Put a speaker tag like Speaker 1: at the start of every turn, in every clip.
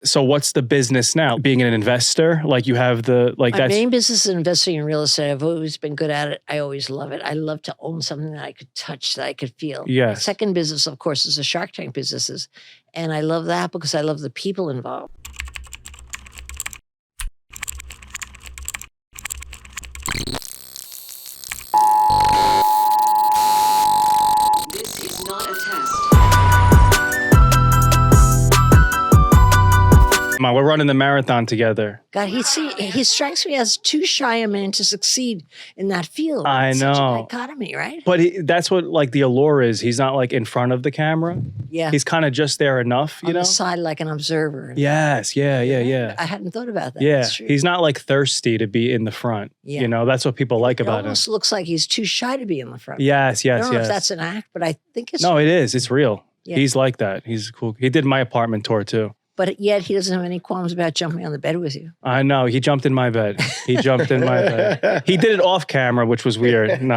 Speaker 1: So what's the business now? Being an investor? Like you have the, like
Speaker 2: My main business is investing in real estate. I've always been good at it. I always love it. I love to own something that I could touch, that I could feel.
Speaker 1: Yes.
Speaker 2: My second business, of course, is the Shark Tank businesses. And I love that because I love the people involved.
Speaker 3: This is not a test.
Speaker 1: Come on, we're running the marathon together.
Speaker 2: God, he strikes me as too shy a man to succeed in that field.
Speaker 1: I
Speaker 2: It's
Speaker 1: know.
Speaker 2: such a dichotomy, right?
Speaker 1: But that's what like the allure is. He's not like in front of the camera.
Speaker 2: Yeah.
Speaker 1: He's kind of just there enough, you
Speaker 2: On
Speaker 1: know?
Speaker 2: the side like an observer.
Speaker 1: Yes. Yeah.
Speaker 2: I hadn't thought about that.
Speaker 1: Yeah.
Speaker 2: That's true.
Speaker 1: He's not like thirsty to be in the front.
Speaker 2: Yeah.
Speaker 1: You know, that's what people like
Speaker 2: It
Speaker 1: about him.
Speaker 2: almost looks like he's too shy to be in the front.
Speaker 1: Yes.
Speaker 2: I don't know if that's an act, but I think it's
Speaker 1: No, it is. It's real.
Speaker 2: Yeah.
Speaker 1: He's like that. He's cool. He did my apartment tour too.
Speaker 2: But yet he doesn't have any qualms about jumping on the bed with you.
Speaker 1: I know. He jumped in my bed. He jumped in my bed. He did it off camera, which was weird. No.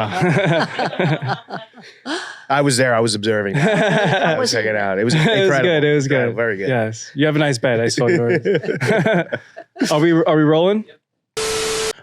Speaker 4: I was there. I was observing. I was checking it out. It was incredible.
Speaker 1: It was good.
Speaker 4: Incredible. Very good.
Speaker 1: Yes. You have a nice bed. I saw yours. Are we rolling?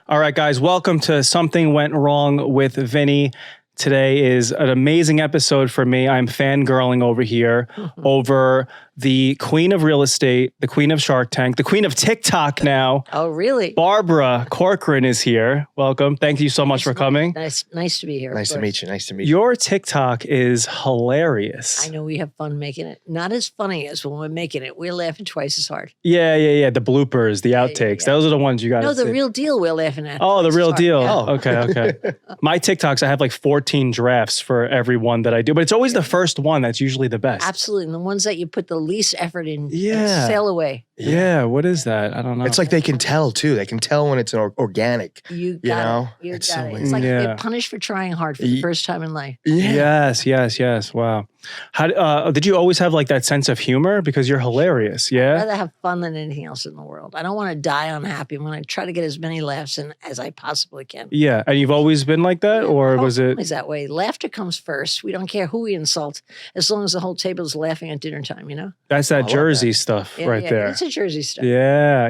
Speaker 1: All right, guys. Welcome to Something Went Wrong with Vinny. Today is an amazing episode for me. I'm fangirling over here over the queen of real estate, the queen of Shark Tank, the queen of TikTok now.
Speaker 2: Oh, really?
Speaker 1: Barbara Corcoran is here. Welcome. Thank you so much for coming.
Speaker 2: Nice to be here.
Speaker 4: Nice to meet you. Nice to meet you.
Speaker 1: Your TikTok is hilarious.
Speaker 2: I know we have fun making it. Not as funny as when we're making it. We're laughing twice as hard.
Speaker 1: Yeah. The bloopers, the outtakes.
Speaker 2: Yeah.
Speaker 1: Those are the ones you got to
Speaker 2: No,
Speaker 1: see.
Speaker 2: the real deal we're laughing at.
Speaker 1: Oh, the
Speaker 2: Twice as
Speaker 1: real
Speaker 2: hard.
Speaker 1: deal.
Speaker 2: Yeah.
Speaker 1: Oh, okay. My TikToks, I have like 14 drafts for every one that I do, but it's always the first one that's usually the best.
Speaker 2: Absolutely. And the ones that you put the least effort in
Speaker 1: Yeah.
Speaker 2: sail away.
Speaker 1: Yeah, what is that? I don't know.
Speaker 4: It's like they can tell too. They can tell when it's organic.
Speaker 2: You got
Speaker 4: know?
Speaker 2: it. You
Speaker 4: It's
Speaker 2: got
Speaker 4: so
Speaker 2: it.
Speaker 4: weird.
Speaker 2: It's like
Speaker 1: Yeah.
Speaker 2: you're punished for trying hard for the first time in life.
Speaker 4: Yeah.
Speaker 1: Yes. Wow. How did you always have like that sense of humor? Because you're hilarious.
Speaker 2: I'd
Speaker 1: Yeah.
Speaker 2: rather have fun than anything else in the world. I don't want to die unhappy. I'm going to try to get as many laughs in as I possibly can.
Speaker 1: Yeah. And you've always been like that, or was it?
Speaker 2: Always that way. Laughter comes first. We don't care who we insult, as long as the whole table is laughing at dinner time. You know.
Speaker 1: That's that
Speaker 4: love
Speaker 1: Jersey stuff right there.
Speaker 2: It's a Jersey stuff.
Speaker 1: Yeah.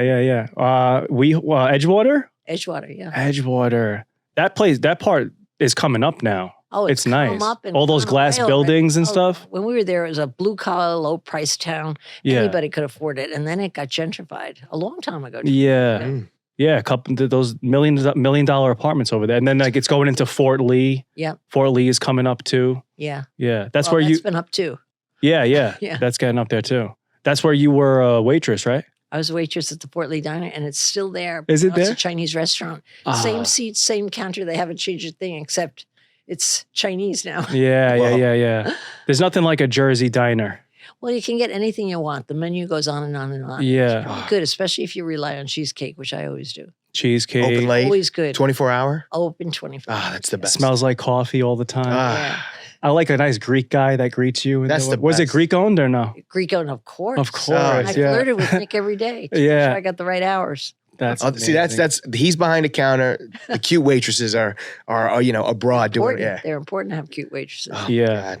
Speaker 1: Edgewater.
Speaker 2: Edgewater. Yeah.
Speaker 1: Edgewater. That part is coming up now.
Speaker 2: Oh,
Speaker 1: It's
Speaker 2: come
Speaker 1: nice.
Speaker 2: up and
Speaker 1: All those
Speaker 2: gone
Speaker 1: glass
Speaker 2: away
Speaker 1: buildings and
Speaker 2: already.
Speaker 1: stuff.
Speaker 2: When we were there, it was a blue collar, low price town.
Speaker 1: Yeah.
Speaker 2: Anybody could afford it, and then it got gentrified a long time ago.
Speaker 1: Yeah. Yeah, a couple those $1 million apartments over there. And then like it's going into Fort Lee.
Speaker 2: Yep.
Speaker 1: Fort Lee is coming up too.
Speaker 2: Yeah.
Speaker 1: Yeah. That's
Speaker 2: Well,
Speaker 1: where
Speaker 2: that's been up too.
Speaker 1: Yeah.
Speaker 2: Yeah.
Speaker 1: That's getting up there too. That's where you were a waitress, right?
Speaker 2: I was a waitress at the Fort Lee Diner, and it's still there.
Speaker 1: Is it
Speaker 2: It's
Speaker 1: there?
Speaker 2: a Chinese restaurant.
Speaker 1: Ah.
Speaker 2: Same seats, same counter. They haven't changed a thing, except it's Chinese now.
Speaker 1: Yeah,
Speaker 4: Wow.
Speaker 1: yeah. There's nothing like a Jersey diner.
Speaker 2: Well, you can get anything you want. The menu goes on and on and on.
Speaker 1: Yeah.
Speaker 2: It's pretty good, especially if you rely on cheesecake, which I always do.
Speaker 1: Cheesecake.
Speaker 4: Open late.
Speaker 2: Always good.
Speaker 4: 24 hour.
Speaker 2: Open 24.
Speaker 4: Ah, that's the best.
Speaker 1: Smells like coffee all the time.
Speaker 4: Ah,
Speaker 1: I like a nice Greek guy that greets you.
Speaker 4: That's the
Speaker 1: Was it
Speaker 4: best.
Speaker 1: Greek owned or no?
Speaker 2: Greek oven, of course.
Speaker 1: Of course,
Speaker 2: I
Speaker 1: yeah.
Speaker 2: flirted with Nick every day. to make
Speaker 1: Yeah.
Speaker 2: sure I got the right hours.
Speaker 1: That's
Speaker 4: See, that's he's behind the counter. The cute waitresses are abroad doing
Speaker 2: Important.
Speaker 4: it.
Speaker 2: They're important to have cute waitresses.
Speaker 4: Oh,
Speaker 1: Yeah.
Speaker 4: God.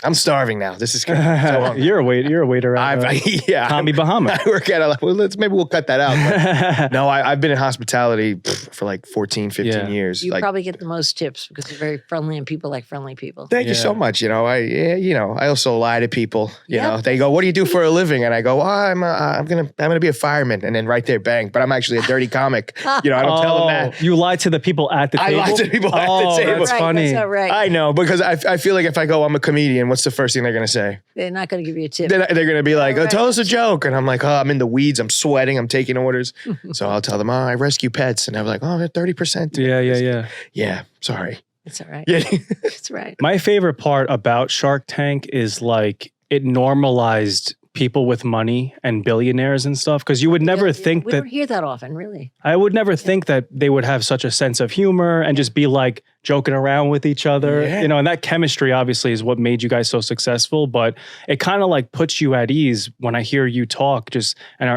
Speaker 4: I'm starving now. This is crazy. So hungry.
Speaker 1: You're a waiter at
Speaker 4: yeah.
Speaker 1: Tommy Bahama.
Speaker 4: I work at maybe we'll cut that out. But no, I've been in hospitality for like 14, 15
Speaker 1: Yeah.
Speaker 4: years.
Speaker 2: You
Speaker 4: like,
Speaker 2: probably get the most tips because you're very friendly and people like friendly people.
Speaker 4: thank you so
Speaker 1: Yeah.
Speaker 4: much. I also lie to people. You
Speaker 2: Yeah.
Speaker 4: know, they go, "What do you do for a living?" And I go, "I'm gonna be a fireman." And then right there, bang. But I'm actually a dirty comic. I don't tell them that.
Speaker 1: You lied to the people at the
Speaker 4: I
Speaker 1: table?
Speaker 4: lie to people at the
Speaker 1: Oh,
Speaker 4: table.
Speaker 1: that's funny.
Speaker 2: That's not right.
Speaker 4: I know because I feel like if I go, I'm a comedian. What's the first thing they're gonna say?
Speaker 2: They're not going to give you a tip.
Speaker 4: They're going to be like, "Oh,
Speaker 2: Right.
Speaker 4: tell us a joke," and I'm like, "Oh, I'm in the weeds. I'm sweating. I'm taking orders." So I'll tell them, "Oh, I rescue pets," and I'm like, "Oh, they're 30%."
Speaker 1: Yeah.
Speaker 4: Yeah. Sorry.
Speaker 2: It's all right.
Speaker 4: Yeah.
Speaker 2: It's right.
Speaker 1: My favorite part about Shark Tank is like it normalized people with money and billionaires and stuff because you would never
Speaker 2: Yeah,
Speaker 1: think
Speaker 2: we
Speaker 1: that
Speaker 2: don't hear that often, really.
Speaker 1: I would never think that they would have such a sense of humor and just be like joking around with each other,
Speaker 4: Yeah.
Speaker 1: and that chemistry obviously is what made you guys so successful, but it kind of like puts you at ease when I hear you talk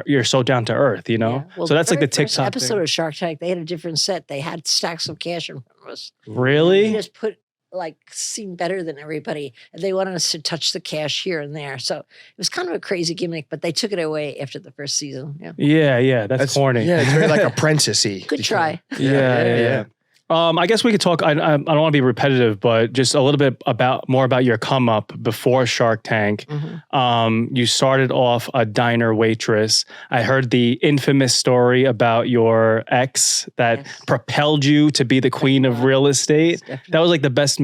Speaker 1: you're so down to earth,
Speaker 2: Yeah. Well,
Speaker 1: so that's like the
Speaker 2: very first
Speaker 1: TikTok
Speaker 2: episode
Speaker 1: thing.
Speaker 2: of Shark Tank. They had a different set. They had stacks of cash in front of us.
Speaker 1: Really?
Speaker 2: We just put like seem better than everybody. And they wanted us to touch the cash here and there. So it was kind of a crazy gimmick, but they took it away after the first season. Yeah.
Speaker 1: Yeah. That's corny.
Speaker 4: Yeah, it's very like apprentice-y.
Speaker 2: Good try.
Speaker 1: Yeah. I guess we could talk. I don't want to be repetitive, but just a little bit more about your come up before Shark Tank. You started off a diner waitress. I heard the infamous story about your ex that propelled you to be the queen of real estate. That was like the best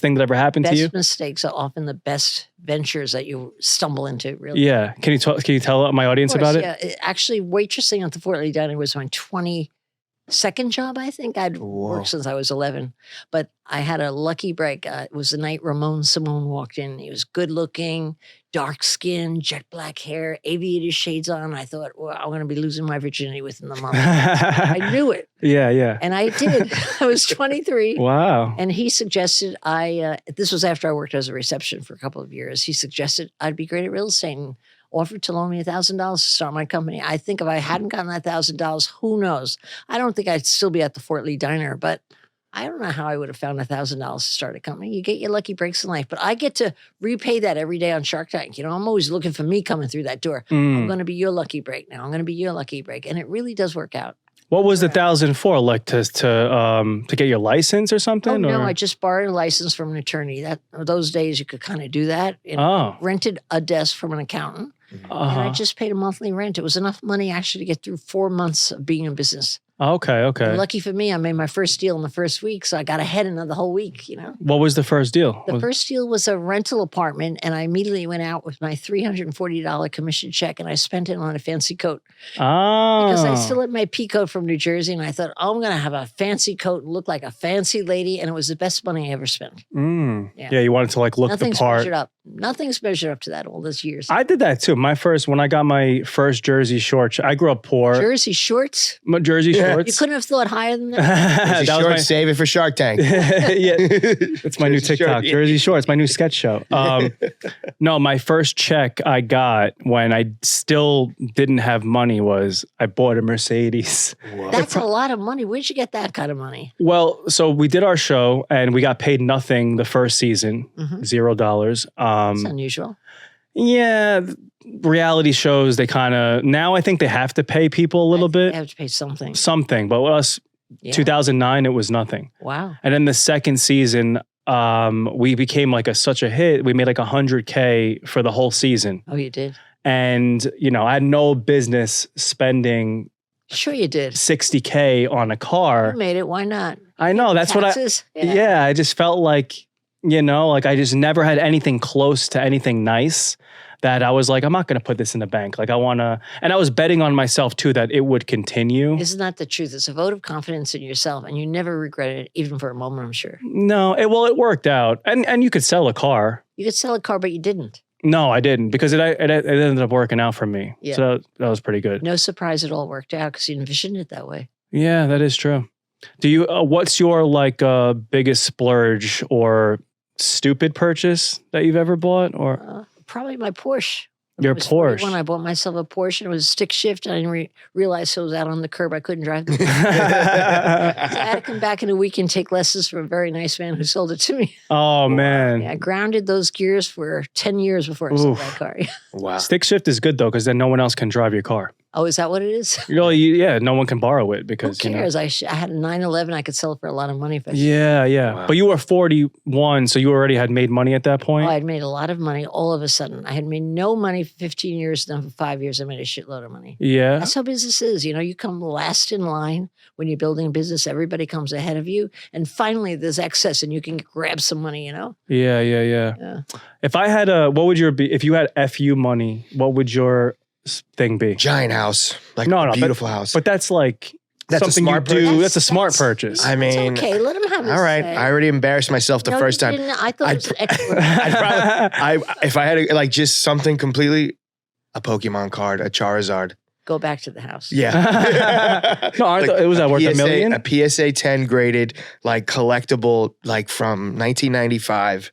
Speaker 1: thing that ever happened to you.
Speaker 2: Best mistakes are often the best ventures that you stumble into. Really.
Speaker 1: Yeah. Can you tell my audience about it?
Speaker 2: Yeah. Actually, waitressing at the Fort Lee Diner was my 22nd job, I think. I'd worked since I was 11, but I had a lucky break. It was the night Ramon Simone walked in. He was good looking, dark skin, jet black hair, aviator shades on. I thought, well, I'm going to be losing my virginity within the month. I knew it.
Speaker 1: Yeah.
Speaker 2: And I did. I was 23.
Speaker 1: Wow.
Speaker 2: And he suggested this was after I worked as a reception for a couple of years. He suggested I'd be great at real estate and offered to loan me $1,000 to start my company. I think if I hadn't gotten that $1,000, who knows? I don't think I'd still be at the Fort Lee Diner, but I don't know how I would have found $1,000 to start a company. You get your lucky breaks in life, but I get to repay that every day on Shark Tank. You know, I'm always looking for me coming through that door. I'm going to be your lucky break now. I'm going to be your lucky break. And it really does work out.
Speaker 1: What was the 1,000 for? Like to get your license or something?
Speaker 2: Oh, no,
Speaker 1: or?
Speaker 2: I just borrowed a license from an attorney. Those days you could kind of do that. Rented a desk from an accountant. And I just paid a monthly rent. It was enough money actually to get through 4 months of being in business.
Speaker 1: Okay.
Speaker 2: And lucky for me, I made my first deal in the first week, so I got ahead another whole week, you know.
Speaker 1: What was the first deal?
Speaker 2: The first deal was a rental apartment, and I immediately went out with my $340 commission check, and I spent it on a fancy coat. Because I still had my pea coat from New Jersey, and I thought, I'm going to have a fancy coat and look like a fancy lady, and it was the best money I ever spent.
Speaker 1: Yeah, you wanted to like look the part.
Speaker 2: Measured up. Nothing's measured up to that all those years.
Speaker 1: I did that too. When I got my first jersey shorts, I grew up poor.
Speaker 2: Jersey shorts?
Speaker 1: Jersey shorts.
Speaker 2: You couldn't have thought higher than that.
Speaker 4: Jersey shorts, save it for Shark Tank.
Speaker 1: Yeah, it's my new TikTok. Jersey Shorts, my new sketch show. No, my first check I got when I still didn't have money was I bought a Mercedes.
Speaker 4: Whoa.
Speaker 2: That's a lot of money. Where'd you get that kind of money?
Speaker 1: Well, so we did our show and we got paid nothing the first season, $0.
Speaker 2: That's unusual.
Speaker 1: Yeah, reality shows, they kind of, now I think they have to pay people a little bit.
Speaker 2: They have to pay something.
Speaker 1: But with us, 2009, it was nothing.
Speaker 2: Wow.
Speaker 1: And then the second season, we became like such a hit. We made like $100K for the whole season.
Speaker 2: Oh, you did?
Speaker 1: And, I had no business spending.
Speaker 2: Sure you did.
Speaker 1: $60K on a car.
Speaker 2: You made it. Why not?
Speaker 1: I know. That's
Speaker 2: Taxes?
Speaker 1: what I just felt like, I just never had anything close to anything nice that I was like, I'm not going to put this in the bank. Like I want to, and I was betting on myself too, that it would continue.
Speaker 2: Isn't that the truth? It's a vote of confidence in yourself and you never regret it, even for a moment, I'm sure.
Speaker 1: No, it worked out. And you could sell a car.
Speaker 2: You could sell a car, but you didn't.
Speaker 1: No, I didn't, because it ended up working out for me.
Speaker 2: Yeah.
Speaker 1: So that was pretty good.
Speaker 2: No surprise it all worked out because you envisioned it that way.
Speaker 1: Yeah, that is true. Do you, what's your biggest splurge or stupid purchase that you've ever bought? Or
Speaker 2: probably my Porsche.
Speaker 1: Your Porsche.
Speaker 2: When I bought myself a Porsche, and it was stick shift. I didn't realize it was out on the curb. I couldn't drive. So I had to come back in a week and take lessons from a very nice man who sold it to me.
Speaker 1: Oh man!
Speaker 2: Yeah, I grounded those gears for 10 years before I sold that car.
Speaker 4: Wow.
Speaker 1: Stick shift is good though, because then no one else can drive your car.
Speaker 2: Oh, is that what it is?
Speaker 1: Yeah, no one can borrow it because
Speaker 2: who cares? I had a 911. I could sell it for a lot of money. If I
Speaker 1: yeah. Wow. But you were 41, so you already had made money at that point?
Speaker 2: Oh, I had made a lot of money all of a sudden. I had made no money for 15 years. Then for 5 years, I made a shitload of money.
Speaker 1: Yeah.
Speaker 2: That's how business is. You come last in line when you're building a business. Everybody comes ahead of you. And finally, there's excess and you can grab some money,
Speaker 1: Yeah. If I had if you had FU money, what would your thing be?
Speaker 4: Giant house. Beautiful house.
Speaker 1: But that's
Speaker 4: that's
Speaker 1: something you do. That's a smart purchase.
Speaker 4: I mean,
Speaker 2: it's okay. Let him have his
Speaker 4: all right.
Speaker 2: say.
Speaker 4: I already embarrassed myself the first time.
Speaker 2: I thought it was extra.
Speaker 4: If I had just something completely, a Pokemon card, a Charizard.
Speaker 2: Go back to the house.
Speaker 4: Yeah.
Speaker 1: No, I thought it was worth $1 million.
Speaker 4: A PSA 10 graded, collectible, from 1995.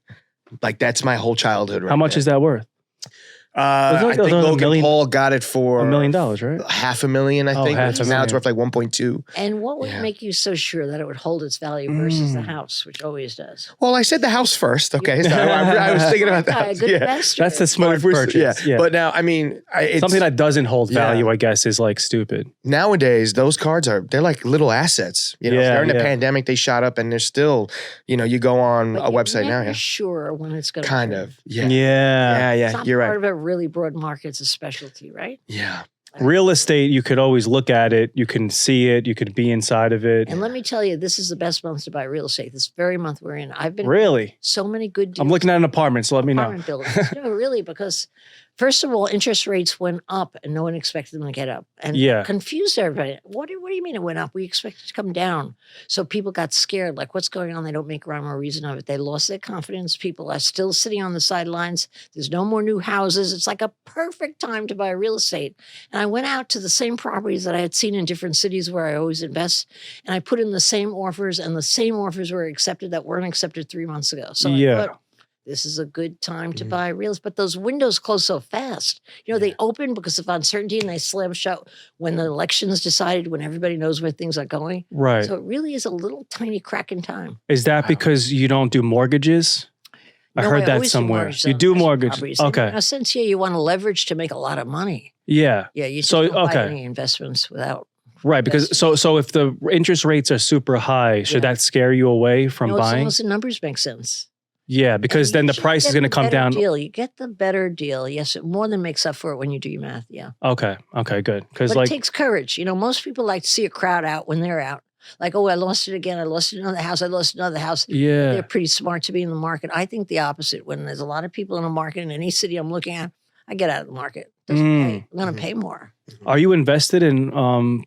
Speaker 4: That's my whole childhood. Right
Speaker 1: How much
Speaker 4: there.
Speaker 1: is that worth? Was it like
Speaker 4: I think
Speaker 1: a
Speaker 4: Logan
Speaker 1: million-
Speaker 4: Paul got it for
Speaker 1: $1 million, right?
Speaker 4: $500,000, I
Speaker 1: Oh,
Speaker 4: think. Now it's
Speaker 1: $500,000.
Speaker 4: worth like 1.2.
Speaker 2: And what would
Speaker 4: Yeah.
Speaker 2: make you so sure that it would hold its value versus the
Speaker 1: Mm.
Speaker 2: house, which always does?
Speaker 4: Well, I said the house first. Okay, so I was thinking about
Speaker 2: Okay,
Speaker 4: that.
Speaker 2: good
Speaker 4: Yeah.
Speaker 2: investor.
Speaker 1: That's the smart purchase.
Speaker 4: Yeah. But now, I mean, it's,
Speaker 1: Something that doesn't hold
Speaker 4: Yeah.
Speaker 1: value, I guess, is like stupid.
Speaker 4: nowadays those cards they're like little assets. You know,
Speaker 1: Yeah,
Speaker 4: during the
Speaker 1: yeah.
Speaker 4: pandemic they shot up, and they're still, you go on
Speaker 2: But
Speaker 4: a
Speaker 2: you're
Speaker 4: website now.
Speaker 2: never
Speaker 4: Yeah,
Speaker 2: sure when it's going to
Speaker 4: kind
Speaker 2: turn.
Speaker 4: of. Yeah,
Speaker 1: Yeah.
Speaker 4: yeah.
Speaker 2: It's not
Speaker 4: You're
Speaker 2: part
Speaker 4: right.
Speaker 2: of a really broad market. It's a specialty, right?
Speaker 4: Yeah.
Speaker 1: Real estate, you could always look at it. You can see it. You could be inside of it.
Speaker 2: And let me tell you, this is the best month to buy real estate. This very month we're in. I've been
Speaker 1: Really?
Speaker 2: so many good deals.
Speaker 1: I'm looking at an apartment, so let me know.
Speaker 2: apartment buildings. No, really, because first of all, interest rates went up and no one expected them to get up. And
Speaker 1: Yeah.
Speaker 2: confused everybody. What do you mean it went up? We expected it to come down. So people got scared, like what's going on? They don't make rhyme or reason of it. They lost their confidence. People are still sitting on the sidelines. There's no more new houses. It's like a perfect time to buy real estate. And I went out to the same properties that I had seen in different cities where I always invest. And I put in the same offers, and the same offers were accepted that weren't accepted 3 months ago. So
Speaker 1: Yeah.
Speaker 2: I thought, this is a good time to
Speaker 4: Mhm.
Speaker 2: buy real estate. But those windows close so fast. They open because of uncertainty and they slam shut when the election's decided, when everybody knows where things are going.
Speaker 1: Right.
Speaker 2: So it really is a little tiny crack in time.
Speaker 1: Is that
Speaker 4: Wow.
Speaker 1: because you don't do mortgages? I
Speaker 2: No,
Speaker 1: heard that
Speaker 2: always do
Speaker 1: somewhere.
Speaker 2: mortgages
Speaker 1: You
Speaker 2: on
Speaker 1: do
Speaker 2: investment
Speaker 1: mortgage.
Speaker 2: properties. And,
Speaker 1: Okay.
Speaker 2: since you want to leverage to make a lot of money.
Speaker 1: Yeah.
Speaker 2: Yeah, you just
Speaker 1: So,
Speaker 2: don't buy
Speaker 1: okay.
Speaker 2: any investments without.
Speaker 1: Right. Because so if the interest rates are super high, should
Speaker 2: Yeah.
Speaker 1: that scare you away from
Speaker 2: As long
Speaker 1: buying?
Speaker 2: as the numbers make sense.
Speaker 1: Yeah, because
Speaker 2: And
Speaker 1: then
Speaker 2: you
Speaker 1: the
Speaker 2: should
Speaker 1: price is
Speaker 2: get
Speaker 1: going to
Speaker 2: the
Speaker 1: come
Speaker 2: better
Speaker 1: down.
Speaker 2: Deal. You get the better deal. Yes, it more than makes up for it when you do your math. Yeah.
Speaker 1: Okay. Okay. Good. Because
Speaker 2: But
Speaker 1: like
Speaker 2: it takes courage. Most people like to see a crowd out when they're out. Like, oh, I lost it again. I lost another house. I lost another house.
Speaker 1: yeah.
Speaker 2: They're pretty smart to be in the market. I think the opposite. When there's a lot of people in a market in any city I'm looking at, I get out of the market. Doesn't pay. I'm going to pay more.
Speaker 1: Are you invested in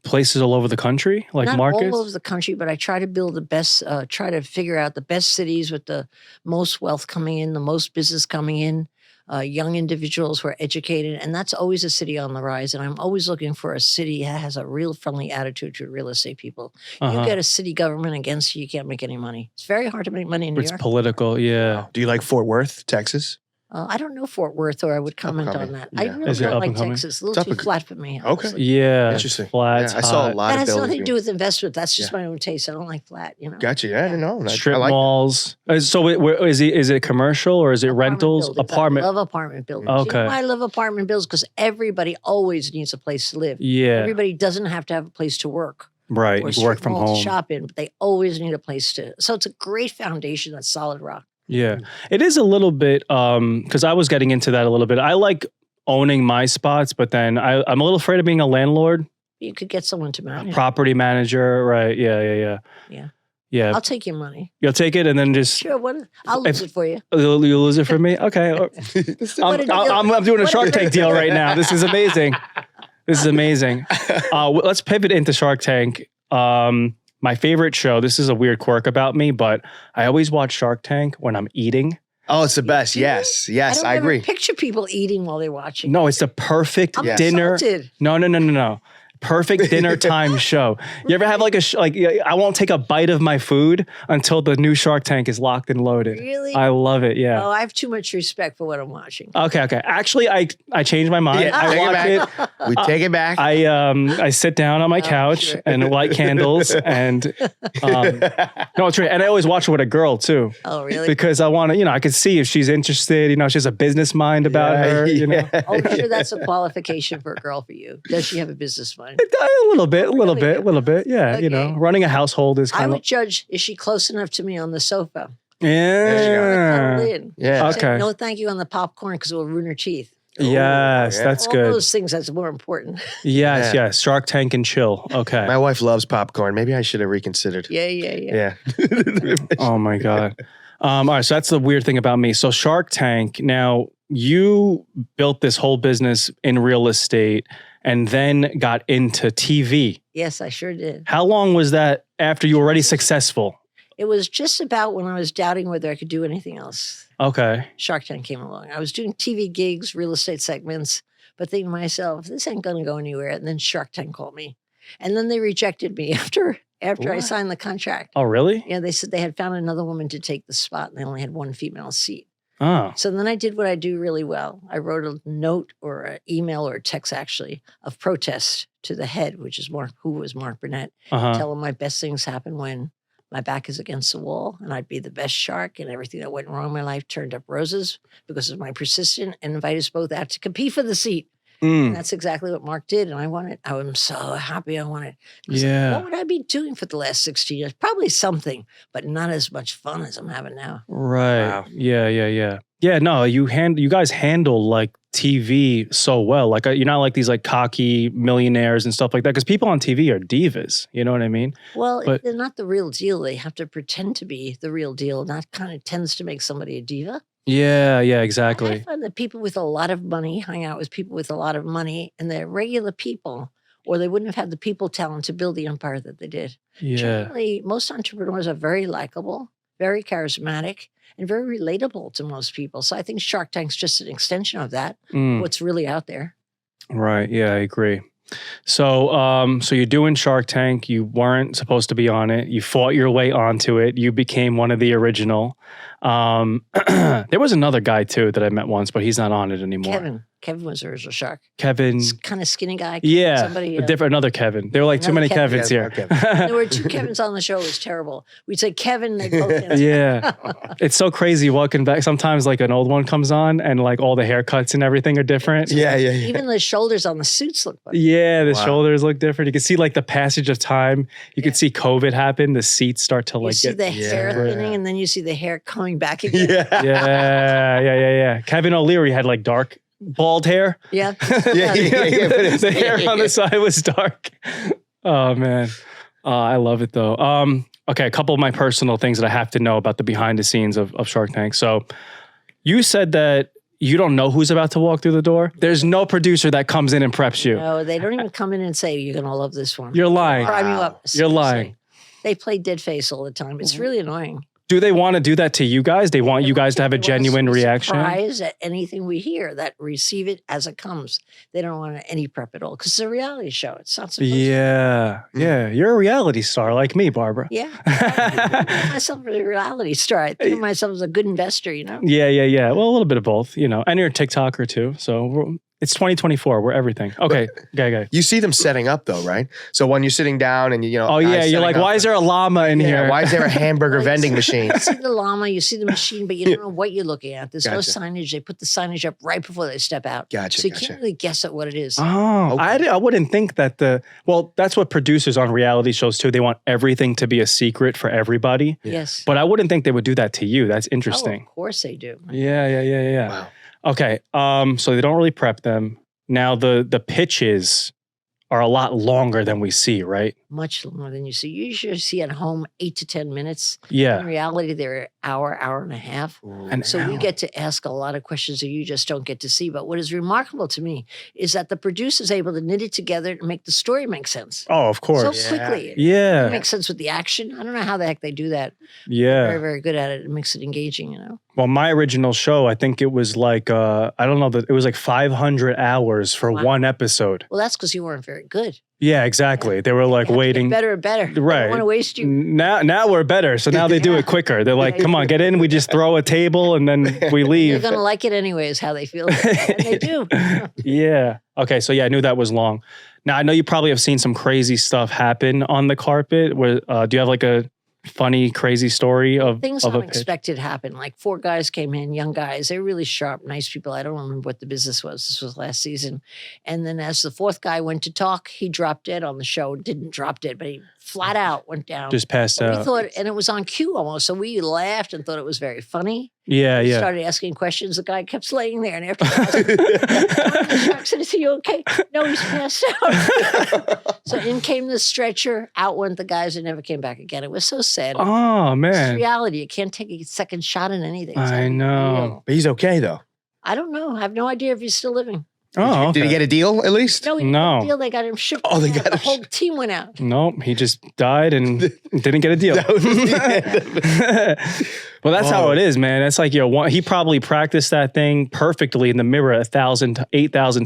Speaker 1: places all over the country, like
Speaker 2: Not
Speaker 1: markets?
Speaker 2: all over the country, but I try to build the best. Try to figure out the best cities with the most wealth coming in, the most business coming in. Young individuals who are educated, and that's always a city on the rise. And I'm always looking for a city that has a real friendly attitude to real estate people.
Speaker 1: Uh-huh.
Speaker 2: You get a city government against you, you can't make any money. It's very hard to make money in New
Speaker 1: It's
Speaker 2: York.
Speaker 1: political. Yeah.
Speaker 4: Do you like Fort Worth, Texas?
Speaker 2: I don't know Fort Worth, or I would comment on
Speaker 4: Up-and-coming.
Speaker 2: that. I
Speaker 4: Yeah.
Speaker 2: really
Speaker 1: Is it
Speaker 2: don't like
Speaker 1: up-and-coming?
Speaker 2: Texas. A little
Speaker 4: It's
Speaker 2: too
Speaker 4: up-
Speaker 2: flat for me.
Speaker 4: Okay.
Speaker 2: honestly.
Speaker 1: Yeah.
Speaker 4: Interesting.
Speaker 1: Flats.
Speaker 4: Yeah, I saw a
Speaker 1: hot.
Speaker 4: lot
Speaker 2: That
Speaker 4: of
Speaker 2: has
Speaker 4: buildings.
Speaker 2: nothing to
Speaker 4: being-
Speaker 2: do with investment. That's just
Speaker 4: Yeah.
Speaker 2: my own taste. I don't like flat.
Speaker 4: Gotcha. Yeah, I didn't know.
Speaker 1: Strip
Speaker 4: I like that.
Speaker 1: malls. So is it commercial or is it rentals?
Speaker 2: Buildings.
Speaker 1: Apartment.
Speaker 2: I love apartment buildings.
Speaker 1: Okay.
Speaker 2: You know why I love apartment buildings? Because everybody always needs a place to live.
Speaker 1: Yeah.
Speaker 2: Everybody doesn't have to have a place to work.
Speaker 1: Right.
Speaker 2: Or
Speaker 1: You work
Speaker 2: strip
Speaker 1: from
Speaker 2: mall to
Speaker 1: home.
Speaker 2: shop in, but they always need a place to. So it's a great foundation. That's solid rock.
Speaker 1: Yeah. It is a little bit because I was getting into that a little bit. I like owning my spots, but then I'm a little afraid of being a landlord,
Speaker 2: You could get someone to manage.
Speaker 1: property manager. Right. Yeah.
Speaker 2: Yeah.
Speaker 1: Yeah.
Speaker 2: I'll take your money.
Speaker 1: You'll take it and then just
Speaker 2: Sure. I'll lose it for you.
Speaker 1: you'll lose it for me. Okay.
Speaker 2: What a deal.
Speaker 1: I'm doing a
Speaker 2: What a
Speaker 1: Shark
Speaker 2: great
Speaker 1: Tank deal
Speaker 2: deal.
Speaker 1: right now. This is amazing. This is amazing. Let's pivot into Shark Tank. My favorite show. This is a weird quirk about me, but I always watch Shark Tank when I'm eating.
Speaker 4: Oh, it's the best.
Speaker 2: do?
Speaker 4: Yes. Yes,
Speaker 2: don't
Speaker 4: I
Speaker 2: ever
Speaker 4: agree.
Speaker 2: picture people eating while they're watching.
Speaker 1: No, it's the perfect
Speaker 2: I'm
Speaker 1: dinner.
Speaker 2: insulted.
Speaker 1: No. Perfect dinner time show. You ever have like I won't take a bite of my food until the new Shark Tank is locked and loaded.
Speaker 2: Really?
Speaker 1: I love it. Yeah.
Speaker 2: Oh, I have too much respect for what I'm watching.
Speaker 1: Okay. Actually, I changed my mind.
Speaker 4: Yeah,
Speaker 1: I
Speaker 4: take it
Speaker 1: watch
Speaker 4: back.
Speaker 1: it.
Speaker 4: We take it back.
Speaker 1: I sit down on my couch
Speaker 2: sure.
Speaker 1: and light candles and no, it's right. And I always watch it with a girl too
Speaker 2: Oh, really?
Speaker 1: because I want to, I could see if she's interested. She has a business mind about her.
Speaker 2: Oh, I'm sure that's a qualification for a girl for you. Does she have a business mind?
Speaker 1: A little bit.
Speaker 2: Really?
Speaker 1: Yeah,
Speaker 2: Okay.
Speaker 1: running a household is
Speaker 2: I
Speaker 1: kind
Speaker 2: would
Speaker 1: of
Speaker 2: judge, is she close enough to me on the sofa?
Speaker 1: yeah.
Speaker 2: Cuddle in.
Speaker 4: Yeah.
Speaker 1: Okay.
Speaker 2: Say, no, thank you on the popcorn because it will ruin her teeth.
Speaker 1: Yes,
Speaker 4: yeah.
Speaker 1: that's
Speaker 2: All
Speaker 1: good.
Speaker 2: those things, that's more important.
Speaker 1: Yes,
Speaker 4: Yeah.
Speaker 1: yes. Shark Tank and chill. Okay.
Speaker 4: My wife loves popcorn. Maybe I should have reconsidered.
Speaker 2: Yeah.
Speaker 4: Yeah.
Speaker 1: Oh my God. All right. So that's the weird thing about me. So Shark Tank, now you built this whole business in real estate and then got into TV.
Speaker 2: Yes, I sure did.
Speaker 1: How long was that after you were already successful?
Speaker 2: It was just about when I was doubting whether I could do anything else.
Speaker 1: Okay.
Speaker 2: Shark Tank came along. I was doing TV gigs, real estate segments, but thinking to myself, this ain't going to go anywhere. And then Shark Tank called me. And then they rejected me after I
Speaker 4: What?
Speaker 2: signed the contract.
Speaker 1: Oh, really?
Speaker 2: Yeah, they said they had found another woman to take the spot and they only had one female seat.
Speaker 1: Oh.
Speaker 2: So then I did what I do really well. I wrote a note or an email or a text actually of protest to the head, which is Mark, who was Mark Burnett.
Speaker 1: Uh-huh.
Speaker 2: Tell him my best things happen when my back is against the wall and I'd be the best shark and everything that went wrong in my life turned up roses because of my persistence and invite us both out to compete for the seat. And that's exactly what Mark did. And I was so happy I wanted.
Speaker 1: Yeah.
Speaker 2: What would I be doing for the last 16 years? Probably something, but not as much fun as I'm having now.
Speaker 1: Right.
Speaker 4: Wow.
Speaker 1: Yeah. Yeah, no, you guys handle like TV so well. Like you're not like these like cocky millionaires and stuff like that because people on TV are divas. You know what I mean?
Speaker 2: Well,
Speaker 1: But-
Speaker 2: they're not the real deal. They have to pretend to be the real deal. And that kind of tends to make somebody a diva.
Speaker 1: Yeah,
Speaker 2: I
Speaker 1: exactly.
Speaker 2: find that people with a lot of money hang out with people with a lot of money and they're regular people, or they wouldn't have had the people talent to build the empire that they did.
Speaker 1: Yeah.
Speaker 2: Generally, most entrepreneurs are very likable, very charismatic, and very relatable to most people. So I think Shark Tank's just an extension of that,
Speaker 1: Mm,
Speaker 2: what's really out there.
Speaker 1: right. Yeah, I agree. So, so you're doing Shark Tank. You weren't supposed to be on it. You fought your way onto it. You became one of the original. There was another guy too that I met once, but he's not on it anymore.
Speaker 2: Kevin was the original shark.
Speaker 1: Kevin.
Speaker 2: Kind of skinny guy.
Speaker 1: Yeah,
Speaker 2: Somebody,
Speaker 1: another Kevin. There were like too
Speaker 2: Another
Speaker 1: many
Speaker 2: Kevin.
Speaker 1: Kevins here.
Speaker 2: There were two Kevins on the show. It was terrible. We'd say Kevin, they both answered.
Speaker 1: Yeah, it's so crazy walking back. Sometimes like an old one comes on and like all the haircuts and everything are different.
Speaker 4: Yeah.
Speaker 2: Even the shoulders on the suits look funny.
Speaker 1: Yeah, the
Speaker 4: Wow.
Speaker 1: shoulders look different. You can see like the passage of time. You can see COVID happen. The seats start to
Speaker 2: You
Speaker 1: like
Speaker 2: see
Speaker 1: get.
Speaker 2: the hair
Speaker 4: Yeah.
Speaker 2: thinning and then you see the hair coming back again.
Speaker 4: Yeah.
Speaker 1: Yeah. Kevin O'Leary had like dark bald hair.
Speaker 2: Yeah.
Speaker 4: Yeah.
Speaker 1: The hair on the side was dark. Oh man, I love it though. Okay, a couple of my personal things that I have to know about the behind the scenes of Shark Tank. So, you said that you don't know who's about to walk through the door. There's no producer that comes in and preps you.
Speaker 2: No, they don't even come in and say, you're going to love this one.
Speaker 1: You're lying.
Speaker 2: Prime you up.
Speaker 1: You're lying.
Speaker 2: They play dead face all the time. It's really annoying.
Speaker 1: Do they want to do that to you guys? They want you guys to have a genuine reaction?
Speaker 2: Surprise at anything we hear, that receive it as it comes. They don't want any prep at all because it's a reality show. It's not supposed to.
Speaker 1: Yeah. You're a reality star like me, Barbara.
Speaker 2: Yeah. I think myself as a reality star. I think of myself as a good investor, you know?
Speaker 1: Yeah. Well, a little bit of both, you know. And you're a TikToker too. So it's 2024. We're everything. Okay. Okay.
Speaker 4: You see them setting up though, right? So when you're sitting down and
Speaker 1: Oh yeah. You're like, why is there a llama in here?
Speaker 4: Why is there a hamburger
Speaker 2: Well,
Speaker 4: vending machine?
Speaker 2: You see the llama, you see the machine, but you don't know what you're looking at. There's no
Speaker 4: Gotcha.
Speaker 2: signage. They put the signage up right before they step out.
Speaker 4: Gotcha,
Speaker 2: So you
Speaker 4: gotcha.
Speaker 2: can't really guess at what it is.
Speaker 1: Oh,
Speaker 4: Okay.
Speaker 1: I wouldn't think that that's what producers on reality shows too. They want everything to be a secret for everybody.
Speaker 2: Yes.
Speaker 1: But I wouldn't think they would do that to you. That's
Speaker 2: Oh,
Speaker 1: interesting.
Speaker 2: of course they do.
Speaker 1: Yeah.
Speaker 4: Wow.
Speaker 1: Okay. So they don't really prep them. Now the pitches are a lot longer than we see, right?
Speaker 2: Much longer than you see. You usually see at home 8 to 10 minutes. In
Speaker 1: Yeah.
Speaker 2: reality, they're an hour and a half.
Speaker 1: And
Speaker 2: So we get to ask a lot of questions that you just don't get to see. But what is remarkable to me is that the producer is able to knit it together and make the story make sense
Speaker 1: Oh, of course.
Speaker 2: so quickly. It
Speaker 1: Yeah.
Speaker 2: makes sense with the action. I don't know how the heck they do that. Very,
Speaker 1: Yeah.
Speaker 2: very good at it. It makes it engaging, you know?
Speaker 1: Well, my original show, I think it was like I don't know, it was like 500 hours for
Speaker 2: Wow.
Speaker 1: one episode.
Speaker 2: Well, that's because you weren't very good.
Speaker 1: Yeah, exactly. They were like
Speaker 2: You have to get
Speaker 1: waiting.
Speaker 2: better and better. They
Speaker 1: Right.
Speaker 2: don't want to waste you.
Speaker 1: Now we're better. So now they do it quicker. They're like,
Speaker 2: Yeah,
Speaker 1: come on, get in. We just throw a table and then we
Speaker 2: You're
Speaker 1: leave.
Speaker 2: going to like it anyway, is how they feel. And they do.
Speaker 1: Yeah. Okay. So yeah, I knew that was long. Now I know you probably have seen some crazy stuff happen on the carpet. Where do you have like a funny, crazy story of
Speaker 2: Things
Speaker 1: of a pitch?
Speaker 2: unexpected happen. Like 4 guys came in, young guys. They were really sharp, nice people. I don't remember what the business was. This was last season. And then as the 4th guy went to talk, he dropped dead on the show. Didn't drop dead, but he flat out went down.
Speaker 1: Just passed
Speaker 2: And we
Speaker 1: out.
Speaker 2: thought, and it was on cue almost. So we laughed and thought it was very funny.
Speaker 1: Yeah.
Speaker 2: We
Speaker 1: Yeah.
Speaker 2: started asking questions. The guy kept laying there. And after the shark said, is he okay? No, he's passed out. So in came the stretcher. Out went the guys and never came back again. It was so sad.
Speaker 1: Oh
Speaker 2: It's
Speaker 1: man.
Speaker 2: reality. You can't take a second shot in anything. It's
Speaker 1: I know.
Speaker 2: unreal.
Speaker 4: But he's okay though.
Speaker 2: I don't know. I have no idea if he's still living.
Speaker 1: Oh. Okay.
Speaker 4: Did he get a deal at least?
Speaker 2: No, he
Speaker 1: No.
Speaker 2: didn't deal. They got him shipped.
Speaker 4: Oh, they
Speaker 2: out.
Speaker 4: got
Speaker 2: the
Speaker 4: him
Speaker 2: whole team went out.
Speaker 1: Nope, he just died and didn't get a deal.
Speaker 4: That was the end of
Speaker 1: Well, that's how
Speaker 4: Whoa.
Speaker 1: it is, man. It's like he probably practiced that thing perfectly in the mirror 8,000